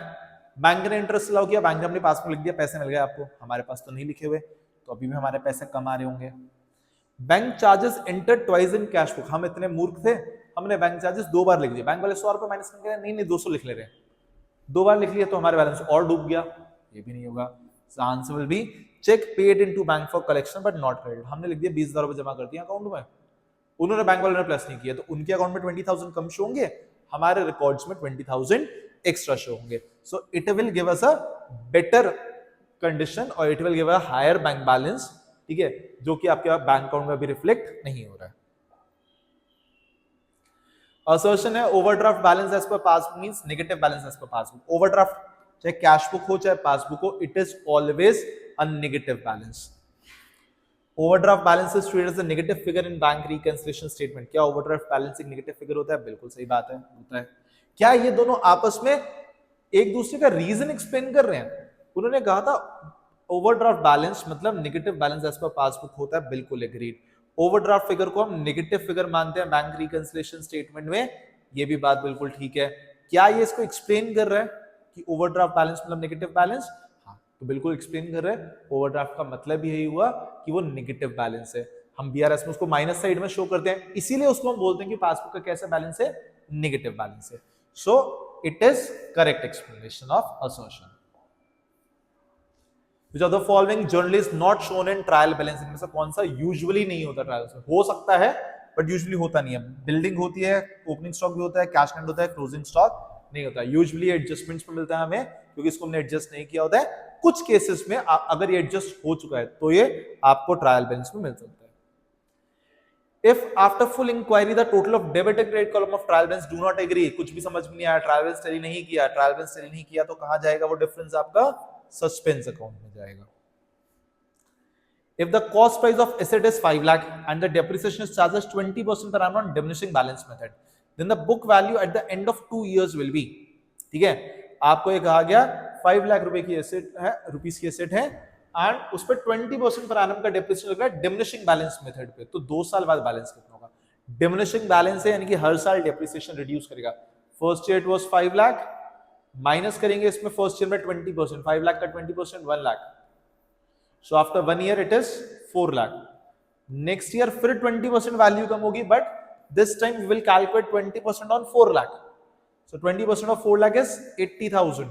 bank ने इंटरेस्ट अलाउ किया, बैंक ने अपने पास में लिख दिया, पैसे मिल गए आपको, हमारे पास तो नहीं लिखे हुए, तो अभी भी हमारे पैसे कम आ रहे होंगे। Bank charges enter twice in cash book. हम इतने मूर्ख थे, हमने बैंक चार्जेस 2 बार लिख दिया। बैंक वाले 100 रुपए माइनस करके नहीं नहीं 200 लिख ले रहे हैं, 2 बार लिख लिया तो हमारे बैलेंस और डूब गया, ये भी नहीं होगा। So answer will be cheque paid into bank for collection but not credit. हमने लिख दिया 20,000 रुपए जमा कर दिया अकाउंट में, उन्होंने बैंक वालों ने प्लस नहीं किया तो उनके अकाउंट में 20,000 कम शो होंगे, हमारे रिकॉर्ड्स में 20,000 एक्स्ट्रा शो होंगे। So it will give us a better condition और it will give a higher bank balance, ठीक है, जो कि आपके बैंक अकाउंट में अभी रिफ्लेक्ट नहीं हो रहा है। असर्शन है overdraft balance as per passbook means negative balance as per passbook. Overdraft चाहे कैश बुक हो चाहे पासबुक हो, it is always a negative balance. Overdraft balance is treated as a negative figure in bank reconciliation statement. क्या ओवरड्राफ्ट बैलेंस एक नेगेटिव फिगर होता है? बिल्कुल सही बात है, होता है। क्या ये दोनों आपस में एक दूसरे का रीजन एक्सप्लेन कर रहे हैं? उन्होंने कहा था ओवरड्राफ्ट बैलेंस मतलब negative balance as per passbook होता है, बिल्कुल एग्रीड। ओवरड्राफ्ट फिगर को हम नेगेटिव फिगर मानते हैं बैंक रिकंसिलिएशन स्टेटमेंट में, ये भी बात बिल्कुल ठीक है। क्या ये इसको एक्सप्लेन कर रहा है कि ओवरड्राफ्ट बैलेंस मतलब नेगेटिव बैलेंस? हाँ, तो बिल्कुल एक्सप्लेन कर रहे हैं। ओवरड्राफ्ट का मतलब यही हुआ कि वो नेगेटिव बैलेंस है। हम बीआरएस में उसको माइनस साइड में शो करते हैं, इसीलिए उसको हम बोलते हैं कि पासबुक का कैसा बैलेंस है? नेगेटिव बैलेंस है। So it is correct explanation of assertion. Which of the following journal is not shown in trial balance? इनमें से कौन सा यूजुअली नहीं होता ट्रायल में? हो सकता है बट यूजुअली होता नहीं है। बिल्डिंग होती है, ओपनिंग स्टॉक भी होता है, कैश एंड होता है, क्लोजिंग स्टॉक नहीं होता। यूजुअली एडजस्टमेंट्स में मिलता है हमें, क्योंकि इसको हमने एडजस्ट नहीं किया होता है। कुछ केसेस में अगर ये एडजस्ट हो चुका है तो ये आपको ट्रायल बैलेंस में मिल सकता है। If after full inquiry the total of debit and credit column of trial balance do not agree, कुछ भी समझ में नहीं आया, ट्रायल बैलेंस टैली नहीं किया, ट्रायल बैलेंस टैली नहीं किया, तो कहां जाएगा वो डिफरेंस? आपका सस्पेंस अकाउंट में जाएगा। If the cost price of asset is 5 lakh and the depreciation is charged as 20% per annum on diminishing balance method, then the book value at the end of 2 years will be, ठीक है, आपको ये कहा गया 5 लाख रुपए की एसेट है, रुपीस की एसेट है एंड उस पर 20% पर एनम का डिप्रिसिएशन लग रहा है डिमिनिशिंग बैलेंस मेथड पे, तो 2 साल बाद बैलेंस कितना होगा? डिमिनिशिंग बैलेंस है यानी कि हर साल डिप्रिसिएशन रिड्यूस करेगा। First year it was 5 lakh, minus करेंगे इसमें फर्स्ट ईयर में 20%, 5 लाख का 20% 1 lakh, so after 1 year it is 4 lakh. next year फिर 20% वैल्यू कम होगी, but this time we will calculate 20% on 4 lakh, so 20% of 4 lakh is 80,000.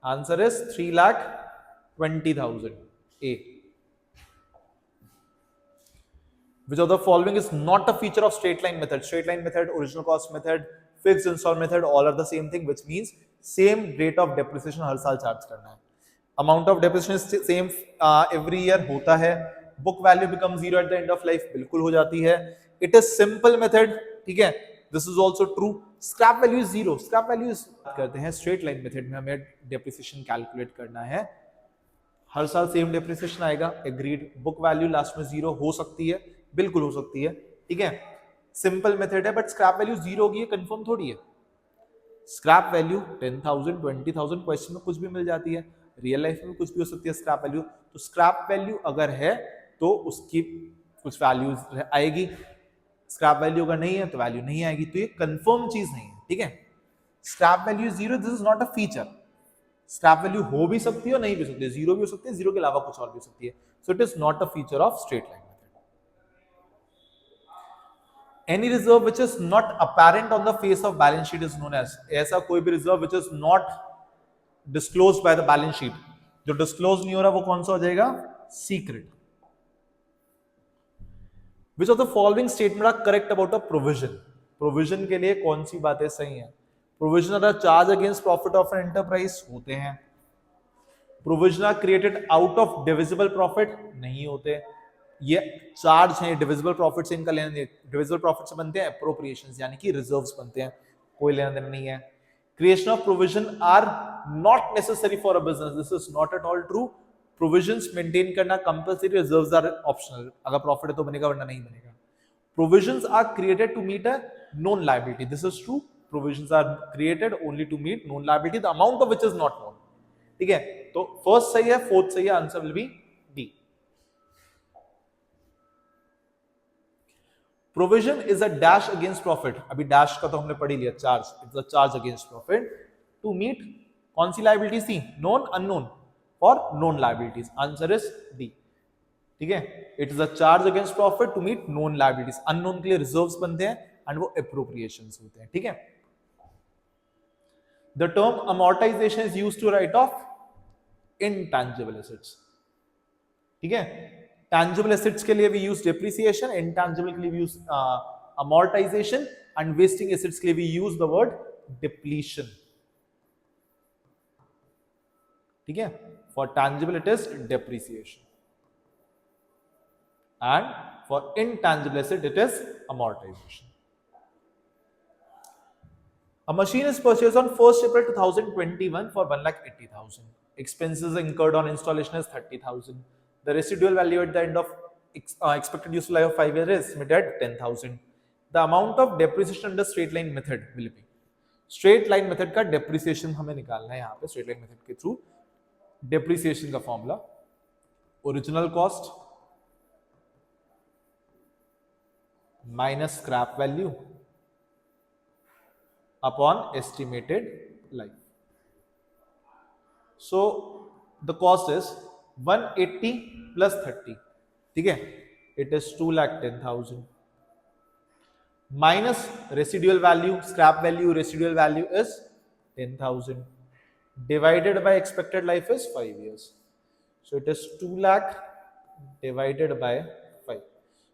answer is 3,20,000. A. which of the following is not a feature of straight line method? straight line method, original cost method, fixed installment method, all are the same thing, which means same rate of depreciation हर साल चार्ज करना है। Amount of depreciation same every year होता है। Book value become zero eight the end of life, बिल्कुल हो जाती है। इट इज सिंपल मेथड, ठीक है, this is also true. Scrap value is zero, scrap value करते हैं स्ट्रेट लाइन मेथड में, हमें डेप्रिसिएशन कैलकुलेट करना है, हर साल सेम डेप्रिसिएशन आएगा, एग्रीड। बुक वैल्यू लास्ट में जीरो हो सकती है, बिल्कुल हो सकती है, ठीक है, सिंपल मेथड है, बट स्क्रैप वैल्यू जीरो होगी कंफर्म थोड़ी है। स्क्रैप वैल्यू 10,000 20,000 क्वेश्चन में कुछ भी मिल जाती है, रियल लाइफ में कुछ भी हो सकती है स्क्रैप वैल्यू। तो स्क्रैप वैल्यू अगर है तो उसकी कुछ वैल्यूज आएगी, स्क्रैप वैल्यू अगर नहीं है तो वैल्यू नहीं आएगी, तो ये कंफर्म चीज नहीं है, ठीक है। Scrap value zero, this is not a feature. Scrap value हो भी सकती है और नहीं भी सकती है, जीरो भी हो सकती है, जीरो के अलावा कुछ और भी हो सकती है, so it is not a feature of straight line method. Any reserve which is not apparent on the face of balance sheet is known as, ऐसा कोई भी reserve which is not disclosed by the balance sheet, जो डिस्क्लोज नहीं हो रहा वो कौन सा हो जाएगा? Secret. Which of the following statement are correct about a provision? Provision के लिए कौन सी बातें सही हैं? Provision are charge against profit of an enterprise, होते हैं। Provision are created out of divisible profit, नहीं होते। ये चार्ज है डिविजिबल प्रॉफिट से, इनका लेना देना, डिविजिबल प्रॉफिट से बनते हैं अप्रोप्रिएशंस यानी कि रिजर्व्स बनते हैं, कोई लेना देना नहीं है। Creation of provision are not necessary for a business, this is not at all true. Provisions maintain करना कंपल्सरी, रिजर्व्स आर ऑप्शनल, अगर प्रॉफिट है तो बनेगा वरना नहीं बनेगा। Provisions are created to meet a known liability, this is true. Provisions are created only to meet known liability, the amount of which is not known, ठीक है। तो फर्स्ट सही है, फोर्थ सही है, answer will be D. Provision is a dash against profit, अभी डैश का तो हमने पढ़ ही लिया, charge, it's a charge against profit to meet कौन सी लायबिलिटीज थी? Known unknown, for known liabilities, answer is D. ठीक है, it is a charge against profit to meet known liabilities, unknown के लिए रिजर्व्स बनते हैं एंड वो अप्रोप्रिएशंस होते हैं, ठीक है। The term amortisation is used to write off intangible assets, ठीक है। टैंजिबल एसेट्स के लिए वी यूज डेप्रिसिएशन, इनटैंजिबल के लिए we use amortisation and wasting assets के लिए we use the word depletion, ठीक है। For tangible it is depreciation and for intangible asset it is amortization. A machine is purchased on 1st April 2021 for 1,80,000. Expenses incurred on installation is 30,000. The residual value at the end of expected useful life of 5 years is estimated at 10,000. The amount of depreciation under straight line method will be. Straight line method का depreciation हमें निकालना है यहाँ पे straight line method के through. Depreciation का formula original cost minus scrap value upon estimated life. So the cost is 180 plus 30, ठीक है, it is 2,10,000 minus residual value, scrap value, residual value is 10,000 divided by expected life is 5 years. So it is 2 lakh divided by 5.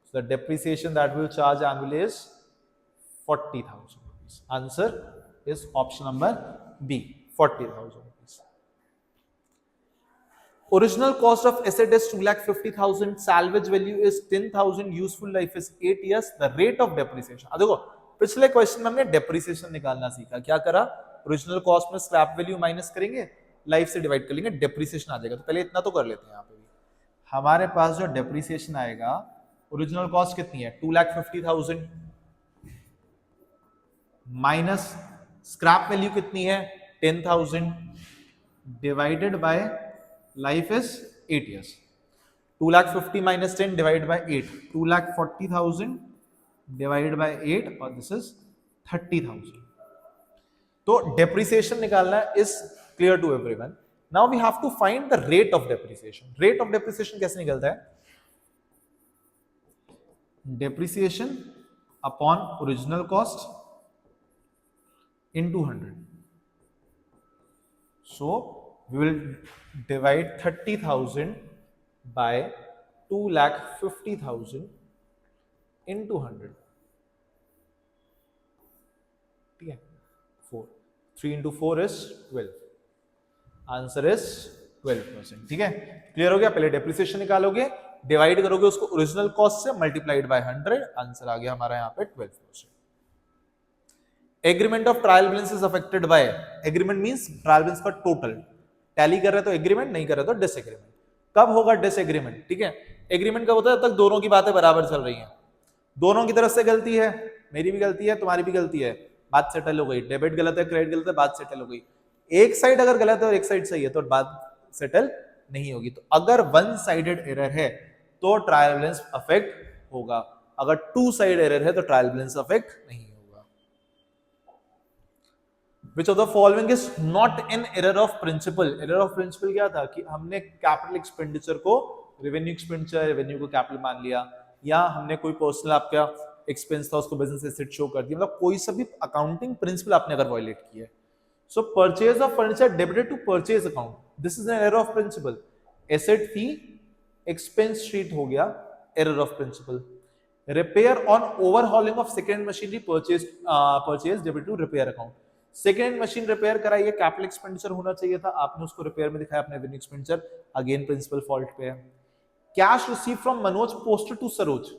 So the depreciation that we will charge annually is 40,000 rupees. Answer is option number B, 40,000 rupees. Original cost of asset is 2,50,000, salvage value is 10,000, useful life is 8 years. The rate of depreciation, देखो पिछले क्वेश्चन में हमने डेप्रिसिएशन निकालना सीखा, क्या करा, ओरिजिनल कॉस्ट में स्क्रैप वैल्यू माइनस करेंगे, लाइफ से डिवाइड कर लेंगे, डेप्रिसिएशन आ जाएगा। तो पहले इतना तो कर लेते हैं। यहाँ पे भी हमारे पास जो डेप्रिसिएशन आएगा, ओरिजिनल कॉस्ट कितनी है 2,50,000 माइनस स्क्रैप वैल्यू कितनी है 10,000 divided by life is 8 years. 2,50,000 minus 10 divided by 8, 2,40,000 divided by 8 और दिस इज 30,000. तो डेप्रिसिएशन निकालना is clear to everyone. Now we have to find the rate of depreciation. Rate of depreciation कैसे निकलता है, depreciation upon original cost into 100. So we will divide 30,000 by 2,50,000 into 100. ठीक है, 4, 3 into 4 is 12. Answer is 12%. ठीक है, क्लियर हो गया. पहले डेप्रिसिएशन निकालोगे, डिवाइड करोगे उसको ओरिजिनल कॉस्ट से, मल्टीप्लाइड बाय 100, आंसर आ गया हमारा यहाँ पे 12%. Agreement of trial balance is affected by, agreement means trial balance का टोटल, टैली कर रहे तो एग्रीमेंट, नहीं कर रहे तो डिसएग्रीमेंट. कब होगा डिसएग्रीमेंट, ठीक है, एग्रीमेंट कब होता है, जब तक दोनों की बातें बराबर चल रही हैं, दोनों की तरफ से गलती है, मेरी भी गलती है, तुम्हारी भी गलती है, बात सेटल हो गई. डेबिट गलत है, क्रेडिट गलत है, बात सेटल हो गई. एक साइड अगर गलत है और एक साइड सही है तो बात सेटल नहीं होगी. तो अगर वन साइडेड एरर है तो ट्रायल बैलेंस अफेक्ट होगा, अगर टू साइड एरर है तो ट्रायल बैलेंस अफेक्ट नहीं होगा. Which of the following is not an error of principle? Error of principle क्या था कि हमने कैपिटल एक्सपेंडिचर को रेवेन्यू एक्सपेंडिचर, रेवेन्यू को कैपिटल मान लिया, या हमने कोई पर्सनल आपका एक्सपेंस था उसको बिजनेस एसेट शो कर दिया, मतलब कोई सा भी अकाउंटिंग प्रिंसिपल आपने अगर वायलेट किया है. So purchase of furniture debited to purchase account, this is an error of principle. Asset फी एक्सपेंस शीट हो गया, error of principle. Repair on overhauling of second machinery purchase debited to repair account. Second machine repair कराई है, कैपिटल एक्सपेंडिचर होना चाहिए था, आपने उसको रिपेयर में दिखाया, अपने revenue expenditure, again principle fault पे है. Cash receive from Manoj posted to Saroj,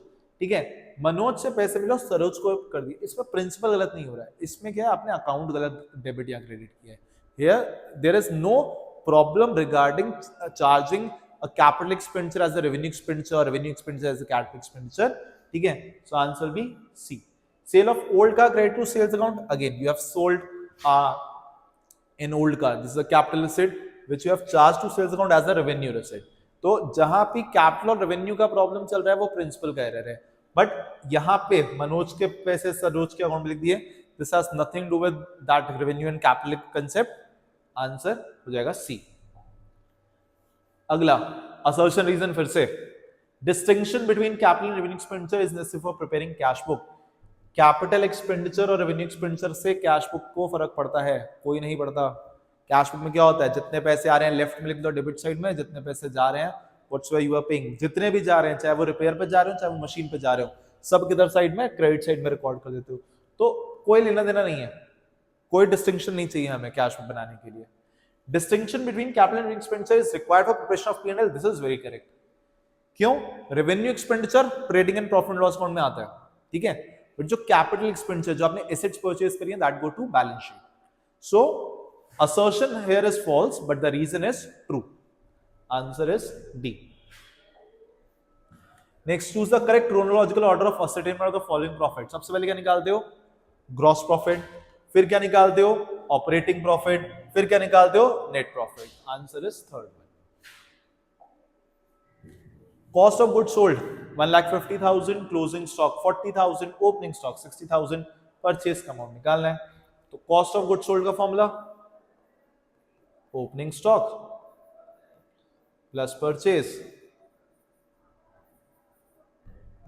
ठीक है, मनोज से पैसे मिला, सरोज को कर दिए, इसमें प्रिंसिपल गलत नहीं हो रहा है, इसमें क्या है आपने अकाउंट गलत डेबिट या क्रेडिट किया है. Here there is no problem regarding charging a capital expenditure as a revenue expenditure, revenue expenditure as a capital expenditure. ठीक है, so answer B C. Sale of old car credit to sales account, again you have sold in old car, this is a capital asset which you have charged to sales account as a revenue receipt. तो जहां पे कैपिटल और रेवेन्यू का प्रॉब्लम चल रहा है वो प्रिंसिपल का एरर है, बट यहाँ पे मनोज के पैसे सरोज के अकाउंट में लिख दिए, this has nothing to with that revenue and capital concept. Answer हो जाएगा सी. अगला असर्शन रीजन, फिर से distinction between capital and revenue expenditure is necessary for preparing cash book. Capital expenditure और रेवेन्यू एक्सपेंडिचर से कैश बुक को फर्क पड़ता है? कोई नहीं पड़ता। कैश बुक में क्या होता है, जितने पैसे आ रहे हैं लेफ्ट में लिख दो डेबिट साइड में, जितने पैसे जा रहे हैं व्हाट्सएवर यू आर पेइंग, जितने भी जा रहे हैं चाहे वो रिपेयर पे जा रहे हो चाहे वो मशीन पे जा रहे हो, सब किधर साइड में, क्रेडिट साइड में रिकॉर्ड कर देते हो। तो कोई लेना देना नहीं है, कोई डिस्टिंक्शन नहीं चाहिए हमें कैश बुक बनाने के लिए। Distinction between capital and expenditure is required for preparation of P&L, this is very correct. क्यों? Revenue expenditure trading and profit and loss account में आता है, ठीक है, बट जो कैपिटल एक्सपेंडिचर जो आपने एसेट्स परचेज करी है that go to balance sheet. So assertion here is false but the reason is true. Answer is D. Next, choose the correct chronological order of ascertainment of the following profit. सबसे पहले क्या निकालते हो? ग्रॉस प्रॉफिट, फिर क्या निकालते हो? ऑपरेटिंग प्रॉफिट, फिर क्या निकालते हो? Net profit. Answer is third one. Cost of goods sold 1,50,000, closing stock 40,000, opening stock 60,000, purchase का अमाउंट निकालना है। तो कॉस्ट ऑफ गुड्स सोल्ड का formula opening stock plus purchase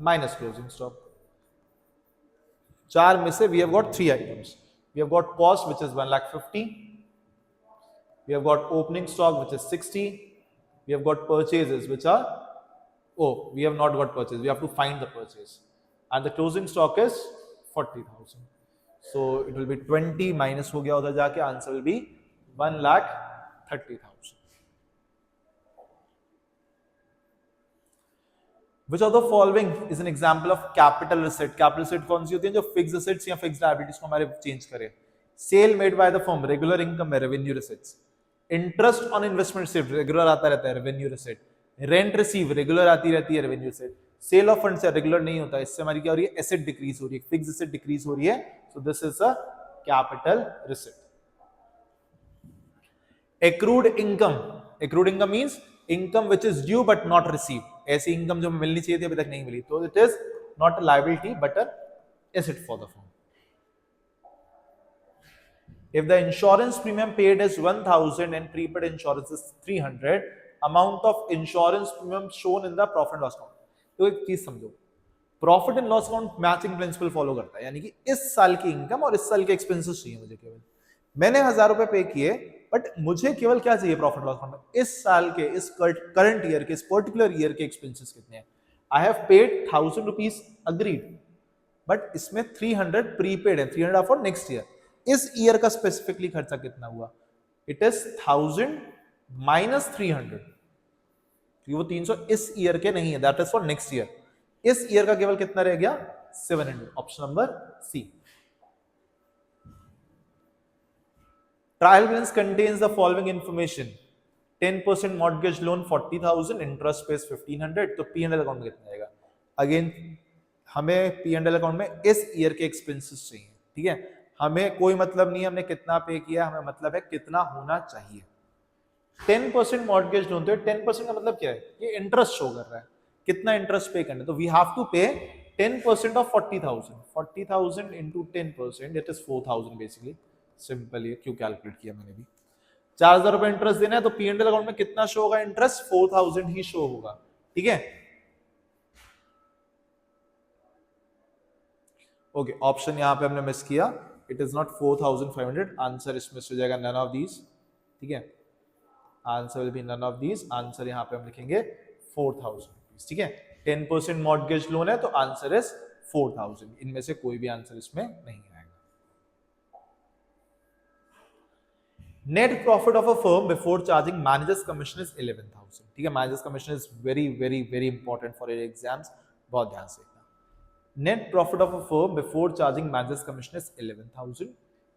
minus closing stock. चार में से we have got three items. We have got cost which is 1,50,000, we have got opening stock which is 60, we have got purchases which are, oh we have not got purchase, we have to find the purchase, and the closing stock is 40,000, so it will be 20 minus हो गया उधर जाके, answer will be 1,30,000. Which of the following is an example of capital receipt? Capital receipt कौन सी होती है? जो फिक्स असेट्स या फिक्स लायबिलिटीज को हमारे चेंज करे। Sale made by the firm, regular income है, revenue receipts. Interest on investment received, regular आता रहता है, revenue receipt. Rent receive, regular आती रहती है, revenue receipt. Sale of funds regular नहीं होता, इससे हमारी क्या हो रही है? एसेट डिक्रीज हो रही है, फिक्स एसेट डिक्रीज हो रही है, so this is a capital receipt. Accrued income, accrued income means income which is due but not receive, ऐसी इनकम जो मिलनी चाहिए थी अभी तक नहीं मिली, तो it is not a liability but a asset for the firm. If the insurance premium paid is 1,000 and prepaid insurance is 300, amount of insurance premium shown in the profit and loss account. तो एक चीज समझो, profit and loss account matching principle follow करता है, यानी कि इस साल की इनकम और इस साल के एक्सपेंसेस चाहिए मुझे केवल। मैंने 1,000 रुपए पे किए, बट मुझे केवल क्या चाहिए प्रॉफिट लॉस अकाउंट में? इस साल के, इस करंट ईयर के, इस पर्टिकुलर ईयर के एक्सपेंसेस कितने हैं। I have paid 1,000 rupees agreed, but इसमें 300 प्रीपेड है, 300 फॉर नेक्स्ट ईयर। इस ईयर का स्पेसिफिकली खर्चा कितना हुआ? इट इज 1,000 माइनस 300, वो 300 इस ईयर के नहीं है, that is for next year. इस ईयर का केवल कितना रह गया? 700, option number C. Trial balance contains the following information, 10% mortgage loan 40,000, interest पे 1,500, तो P&L अकाउंट में कितना आएगा? अगेन हमें P&L अकाउंट में इस ईयर के एक्सपेंसेस चाहिए, ठीक है, हमें कोई मतलब नहीं है हमने कितना पे किया, हमें मतलब है कितना होना चाहिए। 10% मॉर्गेज लोन, तो 10% का मतलब क्या है? ये इंटरेस्ट शो कर रहा है, कितना इंटरेस्ट पे करना है, तो वी हैव टू पे 10% of 40,000, 40,000 into 10%, it is 4,000 basically, simple ये क्यों कैलकुलेट किया मैंने भी। 4,000 रुपए इंटरेस्ट देना है, तो P&L अकाउंट में कितना शो होगा? इंटरेस्ट 4,000 ही शो होगा, ठीक है। ओके, ऑप्शन यहां पे हमने मिस किया, इट इज नॉट 4,500, आंसर इसमें से हो जाएगा नन ऑफ दीज, ठीक है, answer will be none of these. Answer यहां पे हम लिखेंगे 4,000 रुपीज, ठीक है। 10% मॉर्गेज लोन है तो आंसर इज 4,000, इनमें से कोई भी आंसर इसमें नहीं आएगा। Net profit of a firm before charging managers commission is 11,000, ठीक है। Managers commission is very very very important for your exams, बहुत ध्यान से। Net profit of a firm before charging manager's commission is 11,000.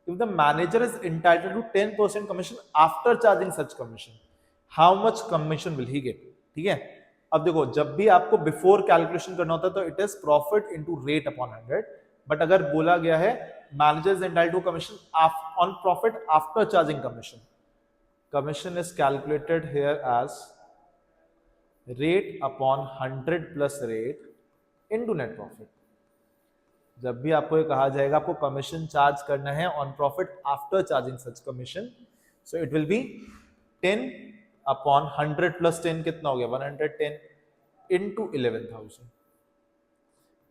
If the manager is entitled to 10% commission after charging such commission, how much commission will he get? ठीक है, अब देखो जब भी आपको बिफोर कैलकुलेशन करना होता है तो it is profit into rate upon 100, but अगर बोला गया है manager is entitled to commission on profit after charging commission, commission is calculated here as rate upon 100 plus rate into net profit. जब भी आपको ये कहा जाएगा आपको कमीशन चार्ज करना है on profit after charging such commission, so it will B 10 upon 100 plus 10, कितना हो गया? 110 into 11,000,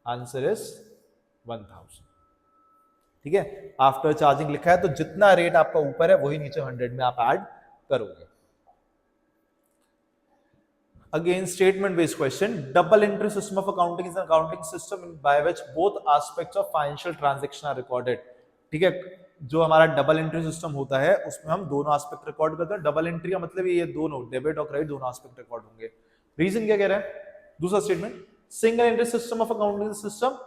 आंसर इज 1,000। ठीक है, आफ्टर चार्जिंग लिखा है तो जितना रेट आपका ऊपर है वही नीचे 100 में आप ऐड करोगे। Again, statement-based question. Double entry system of accounting is an accounting system by which both aspects of financial transaction are recorded. ठीक है, जो हमारा डबल एंट्री सिस्टम होता है उसमें हम दोनों एस्पेक्ट रिकॉर्ड करते हैं। डबल एंट्री का मतलब ये दोनों डेबिट और क्रेडिट दोनों एस्पेक्ट रिकॉर्ड होंगे। रीजन क्या कह रहा है? दूसरा statement, single entry system of accounting system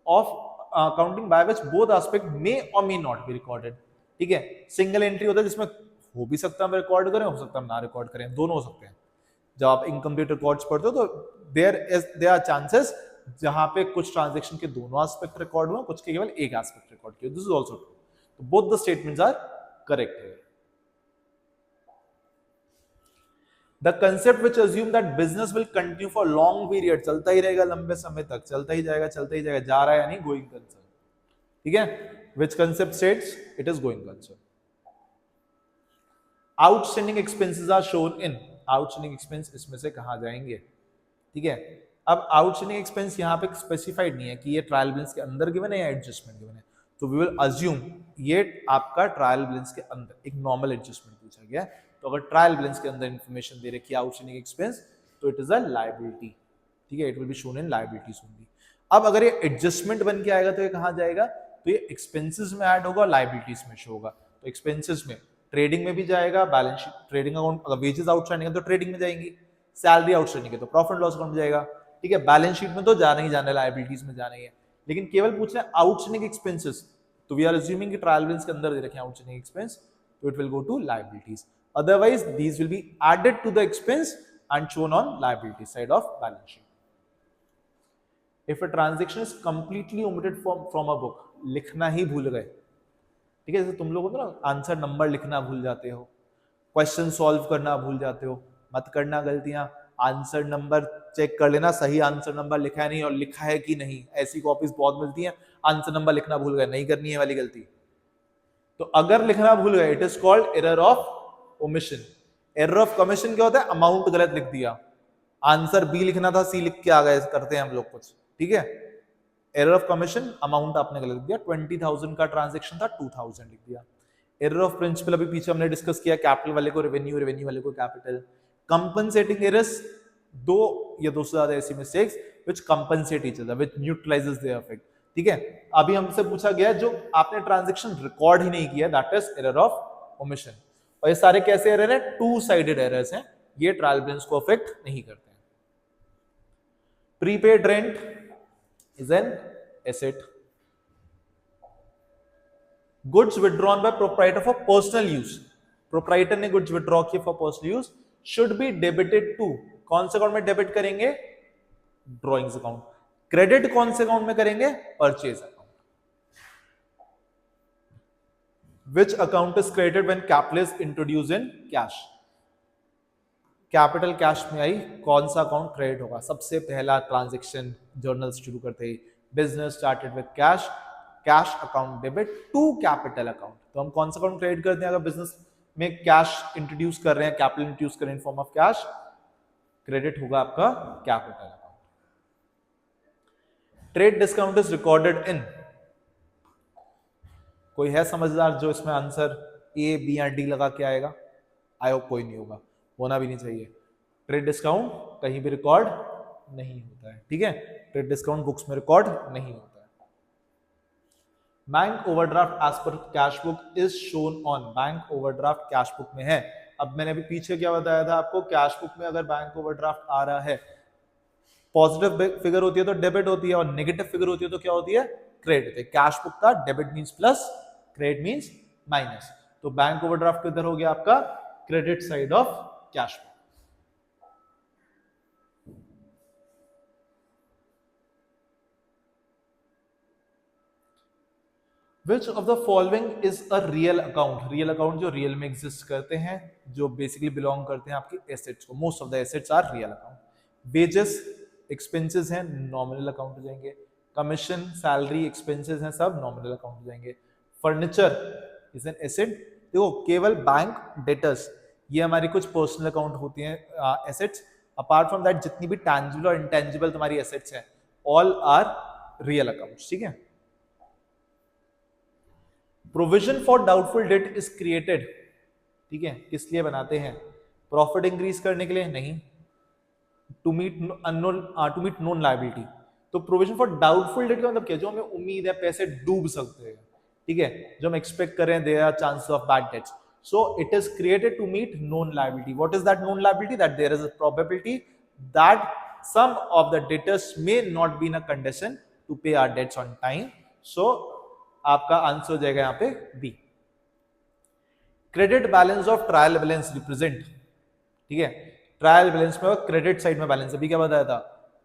of accounting by which both aspect may और मे नॉट बी रिकॉर्डेड। ठीक है, सिंगल एंट्री होता है जिसमें हो भी सकता है हम रिकॉर्ड करें, हो सकता है हम ना रिकॉर्ड करें, दोनों हो सकते हैं। जब आप इनकम्प्लीट रिकॉर्ड्स पढ़ते हो तो देयर आर चांसेस जहां पे कुछ ट्रांजैक्शन के दोनों एस्पेक्ट रिकॉर्ड हुए, कुछ के केवल एक एस्पेक्ट रिकॉर्ड किया। दिस इज आल्सो ट्रू, तो both the statements are correct here. The concept which assume that business will continue for long period, चलता ही रहेगा लंबे समय तक, चलता ही जाएगा, जा रहा है यानी गोइंग कंसर्न। ठीक है, which concept states it is going concern. Outstanding expenses are shown in, outstanding expense इसमें से कहां जाएंगे? ठीक है, अब आउटस्टैंडिंग एक्सपेंस यहां पे स्पेसिफाइड नहीं है कि ये ट्रायल बैलेंस के अंदर गिवन है या एडजस्टमेंट गिवन है, तो वी विल अज्यूम ये आपका ट्रायल बैलेंस के अंदर एक नॉर्मल एडजस्टमेंट पूछा गया है। तो अगर ट्रायल बैलेंस के अंदर इंफॉर्मेशन दे रखी है आउटस्टैंडिंग एक्सपेंस तो इट इज अ लायबिलिटी। ठीक है, it will be shown in liabilities only. अब अगर ये एडजस्टमेंट बन के आएगा तो ये कहां जाएगा? तो ये एक्सपेंसेस में ऐड होगा, लायबिलिटीज में शो होगा। तो एक्सपेंसेस में ट्रेडिंग में भी जाएगा, बैलेंस शीट ट्रेडिंग अकाउंट, अगर वेजेस आउटस्टैंडिंग है तो ट्रेडिंग में जाएंगी, सैलरी आउटस्टैंडिंग है तो प्रॉफिट लॉस अकाउंट में जाएगा। ठीक है, बैलेंस शीट में तो जाना ही जाना है, लायबिलिटीज में जाना ही है, लेकिन केवल पूछ रहे हैं आउटस्टैंडिंग एक्सपेंसेस, तो वी आर अज्यूमिंग कि ट्रायल बैलेंस के अंदर दे रखे हैं आउटस्टैंडिंग एक्सपेंस, तो it will go to liabilities. Otherwise these will be added to the expense and shown on liability side of balance sheet. If a transaction is completely omitted from a book, लिखना ही भूल गए, ठीक है, जैसे तुम लोग ना आंसर नंबर लिखना भूल जाते हो, क्वेश्चन सॉल्व करना भूल जाते हो, मत करना गलतियां। आंसर नंबर चेक कर लेना, सही आंसर नंबर लिखा है नहीं और लिखा है कि नहीं। ऐसी कॉपीज बहुत मिलती हैं, आंसर नंबर लिखना भूल गए, नहीं करनी है वाली गलती। तो अगर लिखना भूल गए it is called error of omission. Error of commission क्या होता है? अमाउंट गलत लिख दिया, आंसर बी लिखना था सी लिख के आ गए, करते हैं हम लोग कुछ। ठीक है, एरर ऑफ कमीशन अमाउंट आपने गलत दिया, 20,000 का ट्रांजैक्शन था 2,000 लिख दिया। एरर ऑफ प्रिंसिपल अभी पीछे हमने डिस्कस किया, कैपिटल वाले को रेवेन्यू, रेवेन्यू वाले को कैपिटल। कंपनसेटिंग एरर्स, दो या दो से ज्यादा ऐसी mistakes which compensate each other, which neutralizes their effect. ठीक है, अभी हमसे पूछा गया जो आपने ट्रांजैक्शन रिकॉर्ड ही नहीं किया, that is error of omission. और ये सारे कैसे एरर हैं? टू साइडेड एरर्स हैं, ये ट्रायल बैलेंस को अफेक्ट नहीं करते हैं। Prepaid rent is an asset. Goods withdrawn by proprietor for personal use, proprietor ने goods withdraw किए for personal use, should be debited to, कौन से अकाउंट में डेबिट करेंगे? Drawings account. क्रेडिट कौन से अकाउंट में करेंगे? Purchase account. Which account is credited when capital is introduced in cash? Capital cash में आई, कौन सा अकाउंट क्रेडिट होगा? सबसे पहला ट्रांजैक्शन जर्नल शुरू करते ही, business started with cash, cash account debit to capital account. तो हम कौन सा अकाउंट क्रेडिट करते हैं? अगर बिजनेस में कैश इंट्रोड्यूस कर रहे हैं, कैपिटल इंट्रोड्यूस कर रहे हैं in form of cash, credit होगा आपका capital account. Trade discount is recorded in, कोई है समझदार जो इसमें आंसर ए बी या डी लगा के आएगा? आई होप कोई नहीं होगा, होना भी नहीं चाहिए। ट्रेड डिस्काउंट कहीं भी रिकॉर्ड नहीं होता है। ठीक है, ट्रेड डिस्काउंट बुक्स में रिकॉर्ड नहीं होता है। Bank overdraft as per cash book is shown on, bank overdraft cash book में है। अब मैंने अभी पीछे क्या बताया था आपको, कैश बुक में अगर बैंक ओवरड्राफ्ट आ रहा है, पॉजिटिव फिगर होती है तो डेबिट होती है और नेगेटिव फिगर होती है तो क्या होती है? क्रेडिट होती है। कैश बुक का debit means plus, credit means minus. तो बैंक ओवरड्राफ्ट किधर हो गया आपका? Credit side of cash book. Which of the following is a real account? Real account जो रियल में एग्जिस्ट करते हैं, जो बेसिकली बिलोंग करते हैं आपकी एसेट्स को। Most of the assets are real account. Wages expenses हैं, नॉमिनल अकाउंट हो जाएंगे। कमीशन सैलरी एक्सपेंसेस हैं, सब नॉमिनल अकाउंट हो जाएंगे। Furniture is an asset. देखो केवल बैंक डेटर्स ये हमारी कुछ पर्सनल अकाउंट होती हैं एसेट्स, अपार्ट फ्रॉम दैट जितनी भी टैंजिबल और इंटेंजिबल तुम्हारी एसेट्स हैं ऑल आर रियल अकाउंट्स, ठीक है। Provision for doubtful date is created, ठीक है, किस लिए बनाते हैं? प्रॉफिट इंक्रीज करने के लिए नहीं, to meet unknown, to meet known liability. तो प्रोविजन फॉर डाउटफुल डेट का मतलब क्या? जो हमें उम्मीद है पैसे डूब सकते हैं, ठीक है, जो हम एक्सपेक्ट कर रहे हैं there are chances of bad debts, so it is created to meet known liability. What is that known liability? That there is a probability that some of the debtors may not be in a condition to pay our debts on time. So आपका आंसर हो जाएगा यहाँ पे B. Credit balance of trial balance represent, ठीक है, ट्रायल बैलेंस में क्रेडिट साइड में बैलेंस, अभी क्या बताया था?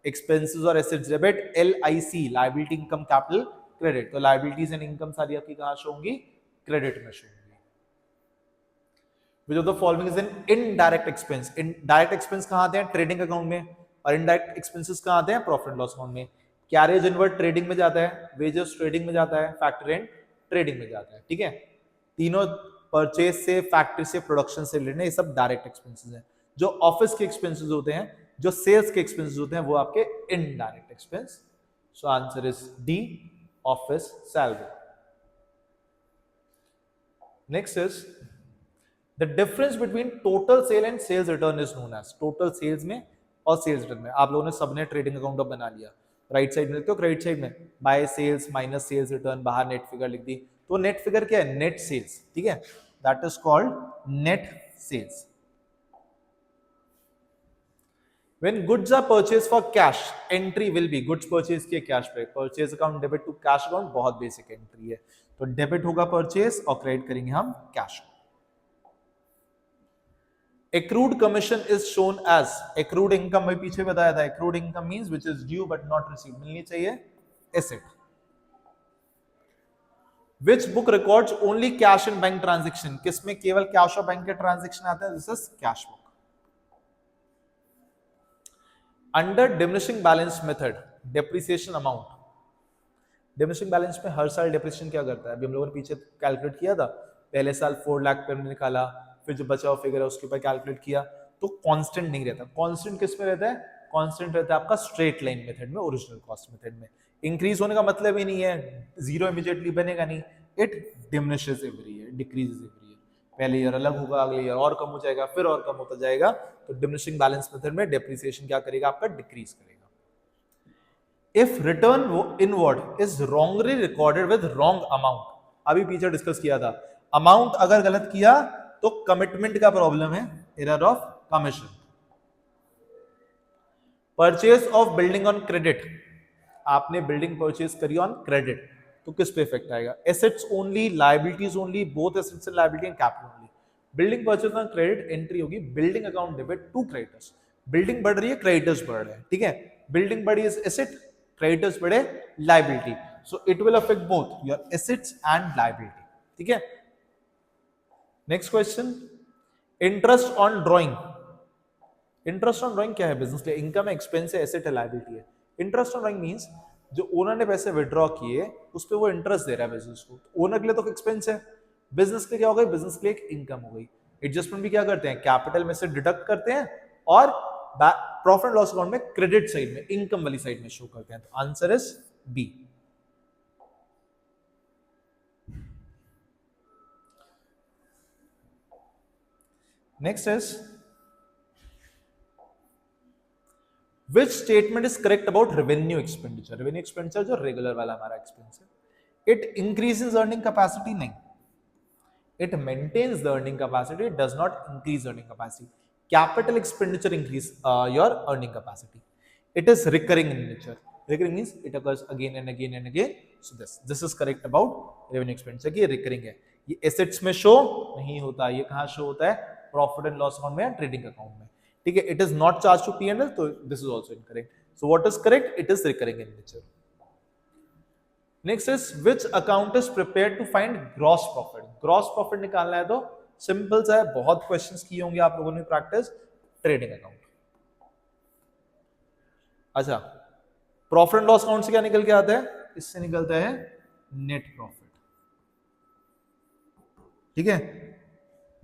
एक्सपेंसेस और assets debit, LIC liability income capital credit, तो लायबिलिटीज एंड इनकम सारी आपकी कहां शो होंगी? क्रेडिट में शो होंगी। Which of the following is an indirect expense? Indirect expense कहाँ आते हैं? ट्रेडिंग अकाउंट में, और इनडायरेक्ट एक्सपेंसेस कहाँ आते हैं? प्रॉफिट लॉस अकाउंट में। कैरेज इनवर्ड ट्रेडिंग में जाता है, वेजेस ट्रेडिंग में जाता है, फैक्टरी एंड ट्रेडिंग में जाता है, ठीक है। तीनों परचेज से, फैक्ट्री से, प्रोडक्शन से रिलेटेड, ये सब डायरेक्ट एक्सपेंसेस हैं। जो ऑफिस के एक्सपेंसेस होते हैं, जो सेल्स के एक्सपेंसेस होते हैं, वो आपके indirect expense. So answer is D, office salary. Next is The difference between total sale and sales return is known as, total sales में और सेल्स रिटर्न में। आप लोगों ने सबने ट्रेडिंग अकाउंट अब बना लिया, राइट साइड में लिखते हो, क्रेडिट साइड में by sales minus sales return, बाहर नेट फिगर लिख दी, तो नेट फिगर क्या है? नेट सेल्स, ठीक है, that is called net sales. When goods are purchased for cash, entry will be goods purchase किए कैश पे, purchase account debit to cash account, बहुत बेसिक एंट्री है, तो डेबिट होगा परचेज और क्रेडिट करेंगे हम cash. Accrued commission is shown as, accrued income में पीछे बताया था, accrued income means which is due but not received, मिलनी चाहिए asset। Which book records only cash and bank transaction? किसमें केवल कैश और बैंक के ट्रांजेक्शन आते हैं? This is cash book। Under diminishing balance method, depreciation amount, diminishing balance में हर साल डिप्रिसिएशन क्या करता है? अभी हम लोगों ने पीछे कैलकुलेट किया था, पहले साल 4 लाख पे हमने निकाला, फिर जो बचा हुआ फिगर है उसके ऊपर कैलकुलेट किया, तो कांस्टेंट नहीं रहता। कांस्टेंट किस में रहता है? कांस्टेंट रहता है आपका स्ट्रेट लाइन मेथड में, ओरिजिनल कॉस्ट मेथड में। इंक्रीज होने का मतलब ही नहीं है जीरो इमीडिएटली बनेगा नहीं, it diminishes every year, decreases every year, पहले ईयर अलग होगा, अगले ईयर और कम हो जाएगा, फिर और कम होता जाएगा। तो डिमिनिशिंग बैलेंस मेथड में डेप्रिसिएशन क्या करेगा? आपका डिक्रीज करेगा। If return inward is wrongly recorded with wrong amount, अभी पीछे डिस्कस किया था, अमाउंट अगर गलत किया तो कमिटमेंट का प्रॉब्लम है, error of commission. Purchase of building on credit, आपने बिल्डिंग परचेज करी ऑन क्रेडिट, तो किस पे इफेक्ट आएगा? Assets only, liabilities only, both assets and liability and capital only. Building purchase on credit entry होगी building account debit to creditors, building बढ़ रही है, क्रेडिटर्स बढ़ रहे हैं, ठीक है, बिल्डिंग बढ़ी इज एसेट, क्रेडिटर्स बढ़े liability, so it will affect both your assets and liability, ठीक है। Next question, interest on drawing. Interest on drawing क्या है? बिजनेस के इनकम है, एक्सपेंस है, एसेट है, लायबिलिटी है। इंटरेस्ट ऑन ड्रॉइंग मींस जो ओनर ने पैसे विड्रॉ किए उस पर वो इंटरेस्ट दे रहा है बिजनेस को, तो ओनर के लिए तो एक्सपेंस है, बिजनेस के लिए क्या हो गई? बिजनेस के लिए एक इनकम हो गई। एडजस्टमेंट भी क्या करते हैं? कैपिटल में से डिडक्ट करते हैं और प्रॉफिट लॉस अकाउंट में क्रेडिट साइड में, इनकम वाली साइड में शो करते हैं, तो answer is B. Next is which statement is correct about revenue expenditure? Revenue expenditure जो रेगुलर वाला हमारा एक्सपेंस है, इट इंक्रीजेस अर्निंग कैपेसिटी, नहीं, it maintains the earning capacity, it does not increase earning capacity. Capital expenditure increase your earning capacity. It is recurring in nature. Recurring means it occurs again and again and again. So this is correct about revenue expenditure कि recurring है। ये assets में show नहीं होता, ये कहाँ show होता है? Profit and loss account में या trading account में, ठीक है। It is not charged to P&L, तो this is also incorrect. So what is correct? It is recurring in nature. Next is which account is prepared to find gross profit? Gross profit निकालना है तो सिंपल सा है, बहुत क्वेश्चंस किए होंगे आप लोगों ने प्रैक्टिस, ट्रेडिंग अकाउंट। अच्छा, प्रॉफिट एंड लॉस अकाउंट से क्या निकल के आता है? इससे निकलता है नेट प्रॉफिट, ठीक है।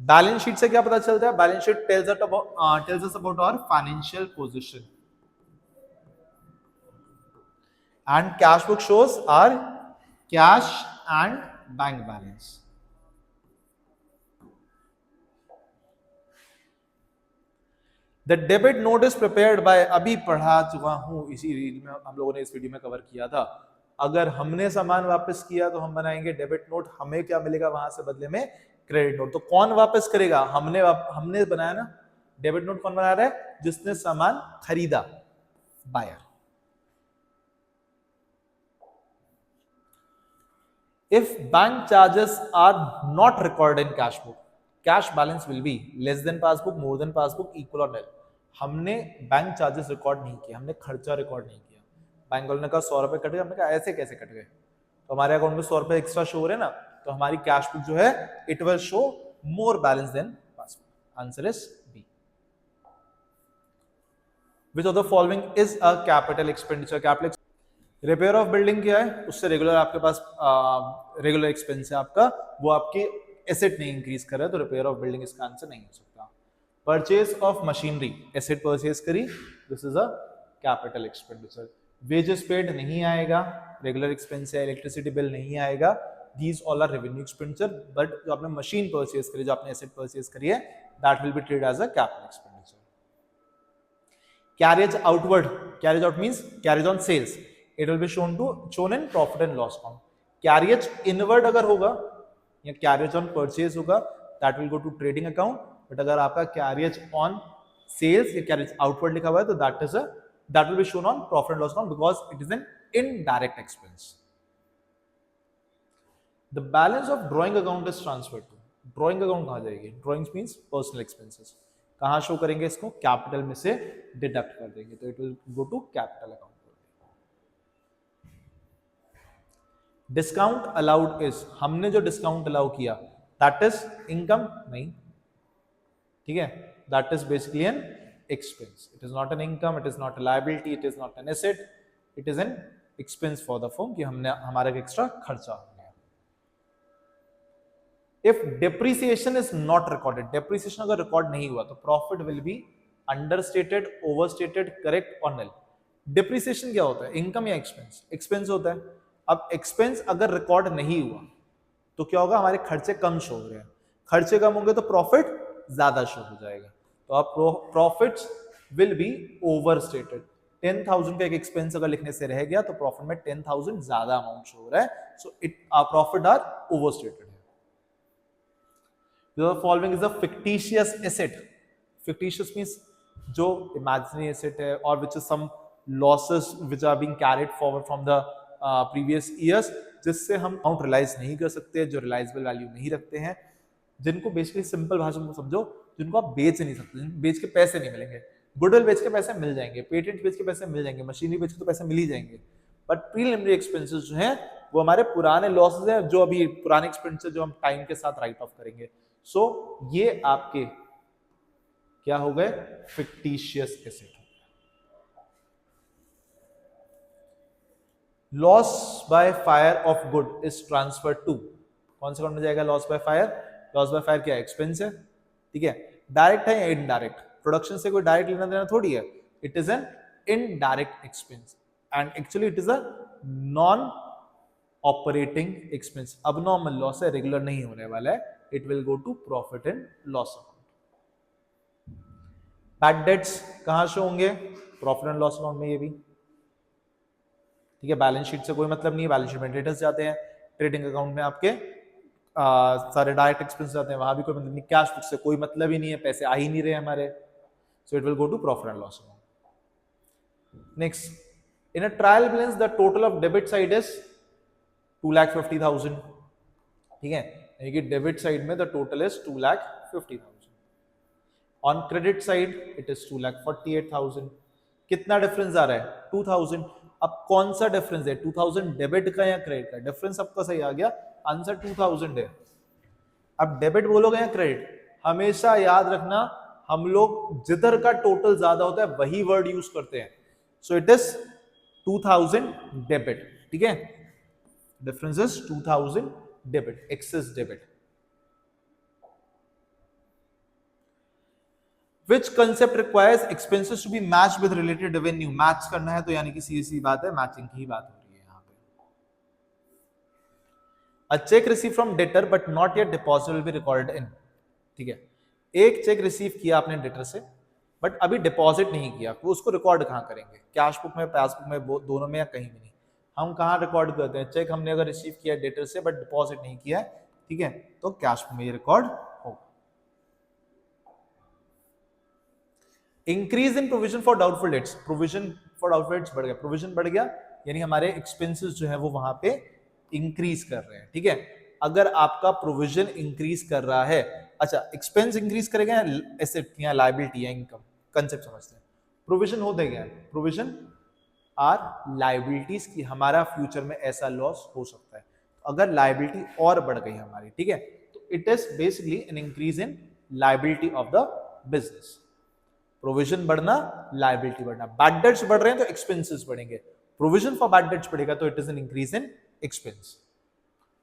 बैलेंस शीट से क्या पता चलता है? Balance sheet tells us about our financial position and cash book shows our cash and bank balance. The debit note is prepared by, अभी पढ़ा चुका हूं, इसी रील में हम लोगों ने इस वीडियो में कवर किया था. अगर हमने सामान वापस किया तो हम बनाएंगे डेबिट नोट, हमें क्या मिलेगा वहां से बदले में? Credit note. तो कौन वापस करेगा? हमने बनाया ना. डेबिट नोट कौन बना रहा है? जिसने सामान खरीदा, buyer. If bank charges are not recorded in cash book, cash balance will be less than passbook, more than passbook, equal or nil. हमने बैंक चार्जेस रिकॉर्ड नहीं किया, हमने खर्चा रिकॉर्ड नहीं किया. बैंक वालों ने कहा 100 रुपए कट गए, हमने कहा ऐसे कैसे कट गए? तो हमारे अकाउंट में 100 रुपए एक्स्ट्रा शो हो रहे ना, तो हमारी कैश बुक जो है it will show more balance than passbook. Answer is B. Which of the following is a capital expenditure? Capital repair of building क्या है? उससे रेगुलर आपके पास रेगुलर एक्सपेंस है आपका, वो आपके एसेट नहीं इंक्रीज कर रहा है, तो रिपेयर ऑफ बिल्डिंग इसका आंसर नहीं हो सकता. Purchase of machinery, asset purchase करी, this is a capital expenditure. Wages paid नहीं आएगा, रेगुलर एक्सपेंस है. इलेक्ट्रिसिटी बिल नहीं आएगा, these all are revenue expenditure. But जो आपने मशीन परचेज करी, जो आपने एसेट परचेज करी है, that will be treated as a capital expenditure. Carriage outward, carriage out means carriage on sales, it will be shown in profit and loss account. Carriage inward अगर होगा या कैरिज ऑन परचेज होगा, that will go to trading account. But अगर आपका कैरिज ऑन सेल्स या कैरिज आउटवर्ड लिखा हुआ है, तो that will be shown on profit and loss account because it is an indirect expense. The balance of drawing account is transferred to, drawing account कहां जाएगी? Drawings means personal expenses. कहां शो करेंगे इसको? कैपिटल में से डिडक्ट कर देंगे, तो it will go to capital account. Discount allowed is, हमने जो डिस्काउंट अलाउ किया दैट इज इनकम नहीं, ठीक है, that is basically an expense. It is not an income, it is not a liability, it is not an asset, it is an expense for the firm कि हमने हमारा एक्स्ट्रा खर्चा हो गया. If depreciation is not recorded, depreciation अगर रिकॉर्ड नहीं हुआ तो profit will be understated, overstated, correct और नल. डेप्रिसिएशन क्या होता है? इनकम या एक्सपेंस? एक्सपेंस होता है. अब एक्सपेंस अगर रिकॉर्ड नहीं हुआ तो क्या होगा? हमारे खर्चे कम शो हो रहे हैं, खर्चे कम होंगे तो प्रॉफिट ज्यादा शो हो जाएगा. तो आप प्रॉफिट्स विल बी ओवरस्टेटेड. 10,000 का एक एक्सपेंस अगर लिखने से रह गया तो प्रॉफिट में 10,000 ज्यादा अमाउंट शो हो रहा है, so it profit are overstated. The following is a fictitious asset. Fictitious means जो imaginary asset है, or which is some losses which are being carried forward from the previous years, जिससे हम अमाउंट रियलाइज नहीं कर सकते, जो रियलाइजेबल वैल्यू नहीं रखते हैं, जिनको बेसिकली सिंपल भाषा में समझो, जिनको आप बेच नहीं सकते, बेच के पैसे नहीं मिलेंगे. गुडविल बेच के पैसे मिल जाएंगे, पेटेंट बेच के पैसे मिल जाएंगे, मशीनरी बेच के तो पैसे मिल ही जाएंगे, बट प्रीलिमिनरी एक्सपेंसेस जो हैं वो हमारे पुराने लॉसेस हैं, जो अभी पुराने एक्सपेंसेस जो हम टाइम के साथ राइट ऑफ करेंगे. सो ये आपके क्या हो गए? Fictitious asset. Loss by fire of good is transfer to, कौन से अकाउंट में जाएगा? Loss by fire. Loss by fire क्या है? एक्सपेंस है, ठीक है. डायरेक्ट है या इनडायरेक्ट? प्रोडक्शन से कोई डायरेक्ट लेना देना थोड़ी है, it is an indirect expense and actually it is a non operating expense. अब नॉर्मल लॉस है, रेगुलर नहीं होने वाला है, it will go to profit and loss account. Bad debts कहां शो होंगे? प्रॉफिट एंड लॉस अकाउंट में, ये भी ठीक है. बैलेंस शीट से कोई मतलब नहीं है, बैलेंस शीट में डेटर्स जाते हैं. ट्रेडिंग अकाउंट में आपके सारे डायरेक्ट एक्सपेंस जाते हैं, वहां भी कोई मतलब नहीं. कैश बुक से कोई मतलब ही नहीं है, पैसे आ ही नहीं रहे हमारे, so it will go to profit and loss account. Next, in a trial balance the total of debit side is 2,50,000, ठीक है. यानी कि डेबिट साइड में the total is 2,50,000. On credit side it is 2,48,000. कितना डिफरेंस आ रहा है? 2,000. अब कौन सा डिफरेंस है? 2,000 डेबिट का या क्रेडिट का? डिफरेंस आपका सही आ गया, आंसर 2,000 है. अब डेबिट बोलोगे या क्रेडिट, हमेशा याद रखना हम लोग जिधर का टोटल ज्यादा होता है वही वर्ड यूज करते हैं. सो इट इज 2,000 डेबिट, ठीक है. Difference is 2,000 debit, excess debit. Which concept requires expenses to be match with related revenue. Match करना है तो यानी कि सीधी बात है, मैचिंग की ही बात हो रही है यहाँ पे। A cheque receive from debtor but not yet deposit will be recorded in. ठीक है, एक चेक रिसीव किया आपने डेटर से बट अभी डिपॉजिट नहीं किया, तो उसको रिकॉर्ड कहाँ करेंगे? कैश बुक में, पासबुक में, दोनों में या कहीं भी नहीं। हम कहाँ रिकॉर्ड करते हैं? चेक हमने अगर रिसीव किया डेटर से बट डिपॉजिट नहीं किया है, ठीक है, तो कैश बुक में ये रिकॉर्ड होगा। Increase in provision for doubtful debts. Provision for doubtful debts बढ़ गया, प्रोविजन बढ़ गया यानी हमारे एक्सपेंसेस जो है वो वहां पे इंक्रीज कर रहे हैं। ठीक है, अगर आपका प्रोविजन इंक्रीज कर रहा है, अच्छा एक्सपेंस इंक्रीज करेगा, एसेट या लायबिलिटी या इनकम, कंसेप्ट समझते हैं। प्रोविजन हो देगा, प्रोविजन आर लायबिलिटीज की, हमारा फ्यूचर में ऐसा लॉस हो सकता है। तो अगर लायबिलिटी और बढ़ गई हमारी, ठीक है, तो it is basically an increase in liability of the business. Provision बढ़ना, लायबिलिटी बढ़ना। बैड डेट्स बढ़ रहे हैं तो एक्सपेंसेस बढ़ेंगे। प्रोविजन फॉर बैड डेट्स बढ़ेगा तो it is an increase in expense,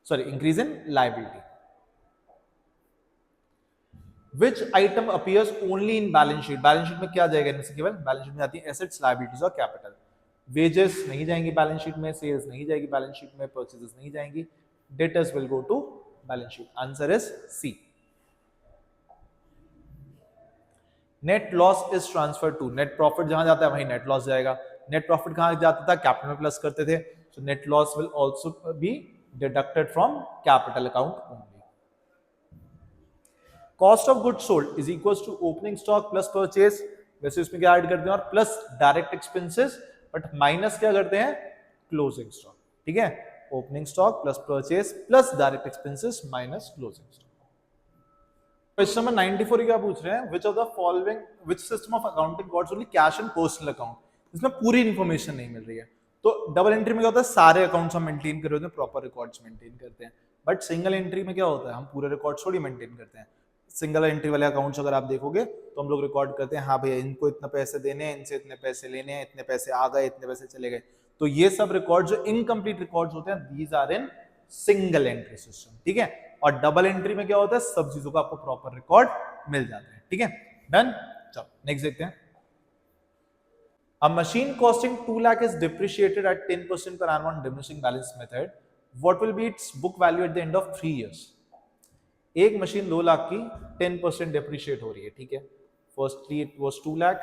sorry increase in liability. Which item appears only in balance sheet. Balance sheet में क्या जाएगा इनमें से? केवल बैलेंस शीट में आती है एसेट्स, लायबिलिटीज और कैपिटल। वेजेस नहीं जाएंगी बैलेंस शीट में, सेल्स नहीं जाएगी बैलेंस शीट में, परचेजेस नहीं जाएंगी, debtors will go to balance sheet. Answer is C. Net loss is transfer to. Net profit जहां जाता है वहीं नेट लॉस जाएगा। नेट प्रॉफिट कहां जाता था? कैपिटल में प्लस करते थे, so net loss will also be deducted from capital account only. Cost of goods sold is equals to opening stock plus purchase. वैसे इसमें क्या ऐड करते हैं? और plus direct expenses, but minus क्या करते हैं? Closing stock. ठीक है, opening stock plus purchase plus direct expenses minus closing stock. Question number 94 क्या पूछ रहे हैं? विच of the following, which system of accounting gots only cash and personal account. इसमें पूरी इंफॉर्मेशन नहीं मिल रही है। तो डबल एंट्री में क्या होता है? सारे अकाउंट्स हम मेंटेन कर रहे होते हैं, प्रॉपर रिकॉर्ड्स मेंटेन करते हैं। बट सिंगल एंट्री में क्या होता है? हम पूरे रिकॉर्ड्स थोड़ी मेंटेन करते हैं। सिंगल एंट्री वाले अकाउंट्स अगर आप देखोगे तो हम लोग रिकॉर्ड करते हैं, हाँ भैया इनको इतना पैसे देने हैं, इनसे इतने पैसे लेने हैं, इतने पैसे आ गए, इतने पैसे चले गए। तो ये सब रिकॉर्ड जो इनकम्प्लीट रिकॉर्ड्स होते हैं, these are in single entry system. ठीक है, और डबल एंट्री में क्या होता है? सब चीजों का आपको प्रॉपर रिकॉर्ड मिल जाता है। ठीक है, डन। चलो नेक्स्ट देखते हैं। A machine costing 2 lakh is depreciated at 10% per annum on diminishing balance method. What will be its book value at the end of 3 years? एक मशीन 2 लाख की 10% डेप्रिशिएट हो रही है। ठीक है, firstly it was 2 lakh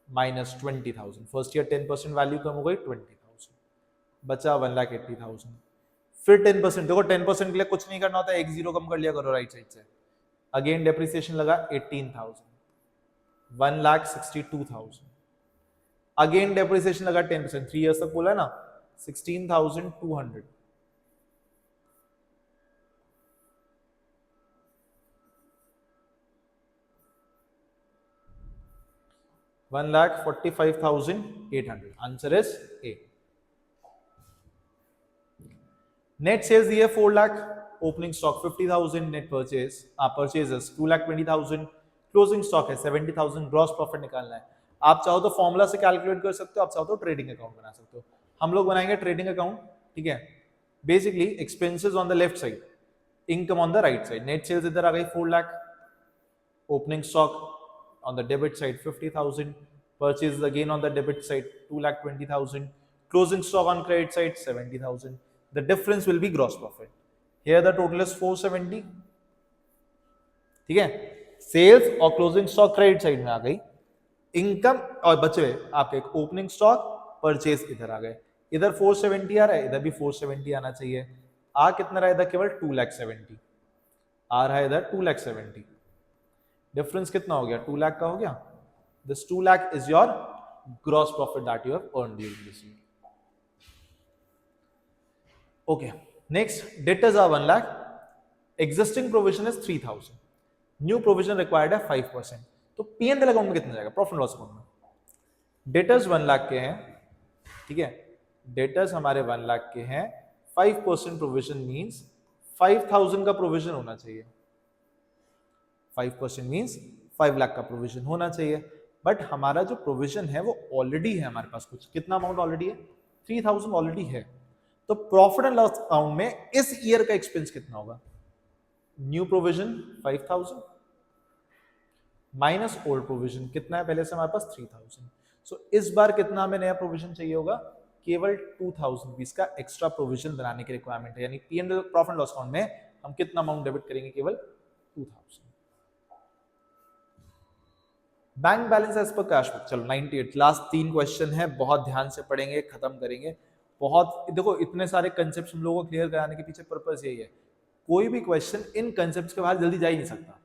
minus 20,000, first year 10% value कम हो गई 20,000, बचा 1,80,000। फिर 10%, देखो 10% के लिए कुछ नहीं करना होता है, एक जीरो कम कर लिया करो राइट साइड से। अगेन डेप्रिसिएशन लगा 18,000, 1,62,000। अगेन डेप्रिसिएशन लगा 10%, 3 इयर्स तक बोला है ना, 16,200। $1,45,800। Answer is A. Net sales दिए 4 lakh, opening stock 50,000, net purchases 2,20,000, closing stock है 70,000, ग्रॉस प्रॉफिट निकालना है। आप चाहो तो फॉर्मूला से कैलकुलेट कर सकते हो, आप चाहो तो ट्रेडिंग अकाउंट बना सकते हो। हम लोग बनाएंगे ट्रेडिंग अकाउंट। ठीक है, basically expenses on the left side, income on the right side. Net sales इधर आ गई 4 lakh, opening stock on the debit side 50,000, purchases again on the debit side 2,20,000, closing stock on credit side 70,000. The difference will be gross profit. Here the total is 470. ठीक है, सेल्स और क्लोजिंग स्टॉक क्रेडिट साइड में आ गई, इनकम और बचे आपके ओपनिंग स्टॉक, परचेज इधर आ गए। इधर 470 आ रहा है, इधर भी 470 आना चाहिए। आ कितना रहा है इधर? केवल 2,70,000 आ रहा है इधर 2,70,000। डिफरेंस कितना हो गया? 2 लाख का हो गया। This 2 lakh is your gross profit that you have earned during this year. Okay, next debtors are 1 lakh, existing provision is 3,000, new provision required है 5%। तो P&L अकाउंट में कितना जाएगा? प्रॉफिट लॉस अकाउंट में। डेटर्स 1 लाख के हैं, ठीक है, डेटर्स हमारे 1 लाख के हैं, 5% प्रोविजन मींस 5,000 का प्रोविजन होना चाहिए। 5% मींस 5 लाख का प्रोविजन होना चाहिए, बट हमारा जो प्रोविजन है वो ऑलरेडी है हमारे पास। कुछ कितना अमाउंट ऑलरेडी है? 3,000 ऑलरेडी है। तो प्रॉफिट एंड लॉस अकाउंट में इस ईयर का एक्सपेंस कितना होगा? New provision 5,000, minus old provision कितना है पहले से हमारे पास 3000। सो इस बार कितना हमें नया प्रोविजन चाहिए होगा, केवल 2000 रुपीज का एक्स्ट्रा प्रोविजन बनाने की रिक्वायरमेंट है, यानी P&L profit and loss account में हम कितना अमाउंट डेबिट करेंगे, केवल 2000। Bank balance as per cash book, चलो 98 लास्ट 3 क्वेश्चन है, बहुत ध्यान से पढ़ेंगे, खत्म करेंगे। बहुत देखो इतने सारे कंसेप्ट हम लोगों को क्लियर कराने के पीछे पर्पस यही है, कोई भी क्वेश्चन इन कंसेप्ट्स के बाहर जल्दी जा ही नहीं सकता।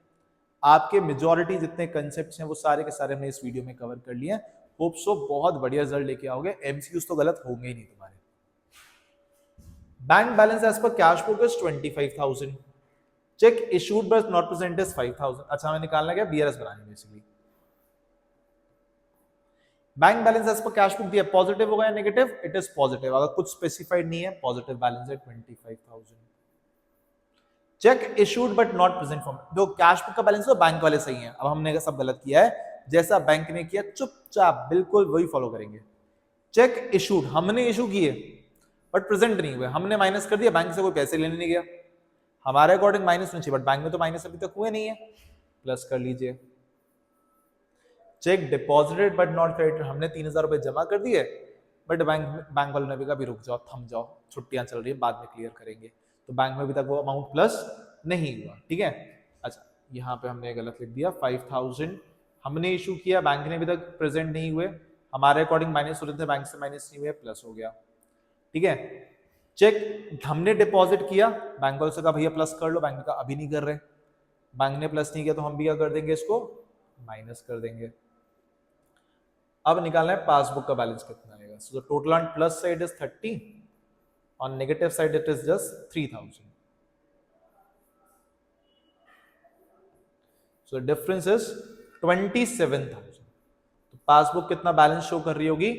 आपके मेजॉरिटी जितने कंसेप्ट्स हैं वो सारे के सारे हमने इस वीडियो में कवर कर लिए हैं। होप सो बहुत बढ़िया रिजल्ट लेके आओगे, एमसीक्यूज तो गलत होंगे ही नहीं तुम्हारे। Bank balance as per cash book is 25,000, cheque issued but not present is 5,000। अच्छा हमें निकालना क्या, बीआरएस बनानी basically. Bank balance as per cash book दिया, पॉजिटिव होगा या नेगेटिव, इट इज पॉजिटिव, अगर कुछ स्पेसिफाइड नहीं है पॉजिटिव बैलेंस है 25,000। Cheque issued but not present form, जो कैश बुक का बैलेंस है बैंक वाले सही है, अब हमने सब गलत किया है, जैसा बैंक ने किया चुपचाप बिल्कुल वही फॉलो करेंगे। चेक इशूड हमने इशू किए बट प्रेजेंट नहीं हुए, हमने माइनस कर दिया, बैंक से कोई पैसे लेने नहीं गया, हमारे अकॉर्डिंग माइनस होना चाहिए बट बैंक में तो माइनस अभी तक हुए नहीं है, प्लस कर लीजिए। Check deposited but not credited, हमने 3,000 रुपए जमा कर दिए बट बैंक वालों ने भी कहा भी रुक जाओ, थम जाओ, छुट्टियां चल रही है, बाद में क्लियर करेंगे, तो बैंक में अभी तक वो अमाउंट प्लस नहीं हुआ, ठीक है। अच्छा यहाँ पे हमने गलत लिख दिया, 5,000 हमने इशू किया, बैंक ने अभी तक प्रेजेंट नहीं हुए, हमारे अकॉर्डिंग माइनस हो रहे थे, बैंक से माइनस नहीं हुए, प्लस हो गया, ठीक है। चेक हमने डिपॉजिट किया, बैंक वालों से कहा भैया प्लस कर लो, बैंक ने कहा अभी नहीं कर रहे, बैंक ने प्लस नहीं किया तो हम भी क्या कर देंगे, इसको माइनस कर देंगे। अब निकालना है पासबुक का बैलेंस कितना आएगा, so total on plus side is 30, on negative side it is just 3,000, so difference is 27,000। तो पासबुक कितना बैलेंस शो कर रही होगी,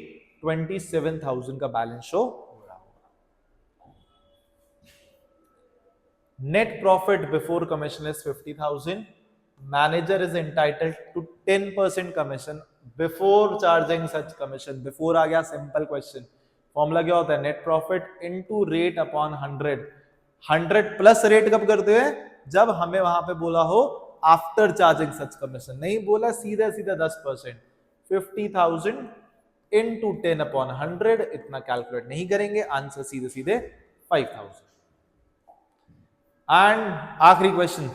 27,000 का बैलेंस शो हो रहा होगा। Net profit before commission is 50,000, manager is entitled to 10% commission before charging such commission. Before आ गया सिंपल क्वेश्चन, फॉर्मूला क्या होता है, net profit into rate upon 100, 100 plus rate कब करते हैं, जब हमें वहां पे बोला हो आफ्टर चार्जिंग सच कमीशन, नहीं बोला सीधा सीधा 10%। 50,000 इनटू 10 अपॉन 100, इतना कैलकुलेट नहीं करेंगे, आंसर सीधे सीधे 5,000। एंड आखिरी question,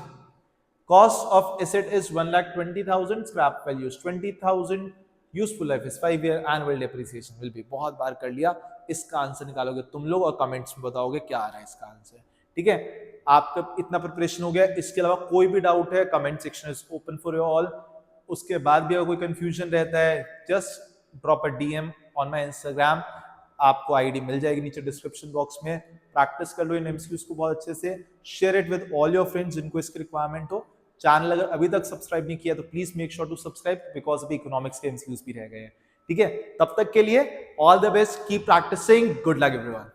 cost of asset is 1,20,000, scrap value is 20,000, useful life is 5 year, annual depreciation will be, बहुत बार कर लिया, इसका आंसर निकालोगे तुम लोग और कमेंट्स में बताओगे क्या आ रहा है इसका आंसर, ठीक है। आपका इतना प्रिपरेशन हो गया, इसके अलावा कोई भी डाउट है comment section is open for you all. उसके बाद भी अगर कोई कंफ्यूजन रहता है just drop a DM on my Instagram, आपको आईडी मिल जाएगी नीचे डिस्क्रिप्शन बॉक्स में। प्रैक्टिस कर लो इन एमसीक्यूज को बहुत अच्छे से, share it with all your friends जिनको इसकी रिक्वायरमेंट हो। चैनल अगर अभी तक सब्सक्राइब नहीं किया तो please make sure to subscribe, because अभी इकोनॉमिक्स के एमसीक्यूज भी रह गए हैं, ठीक है। तब तक के लिए all the best, keep practicing, good luck everyone.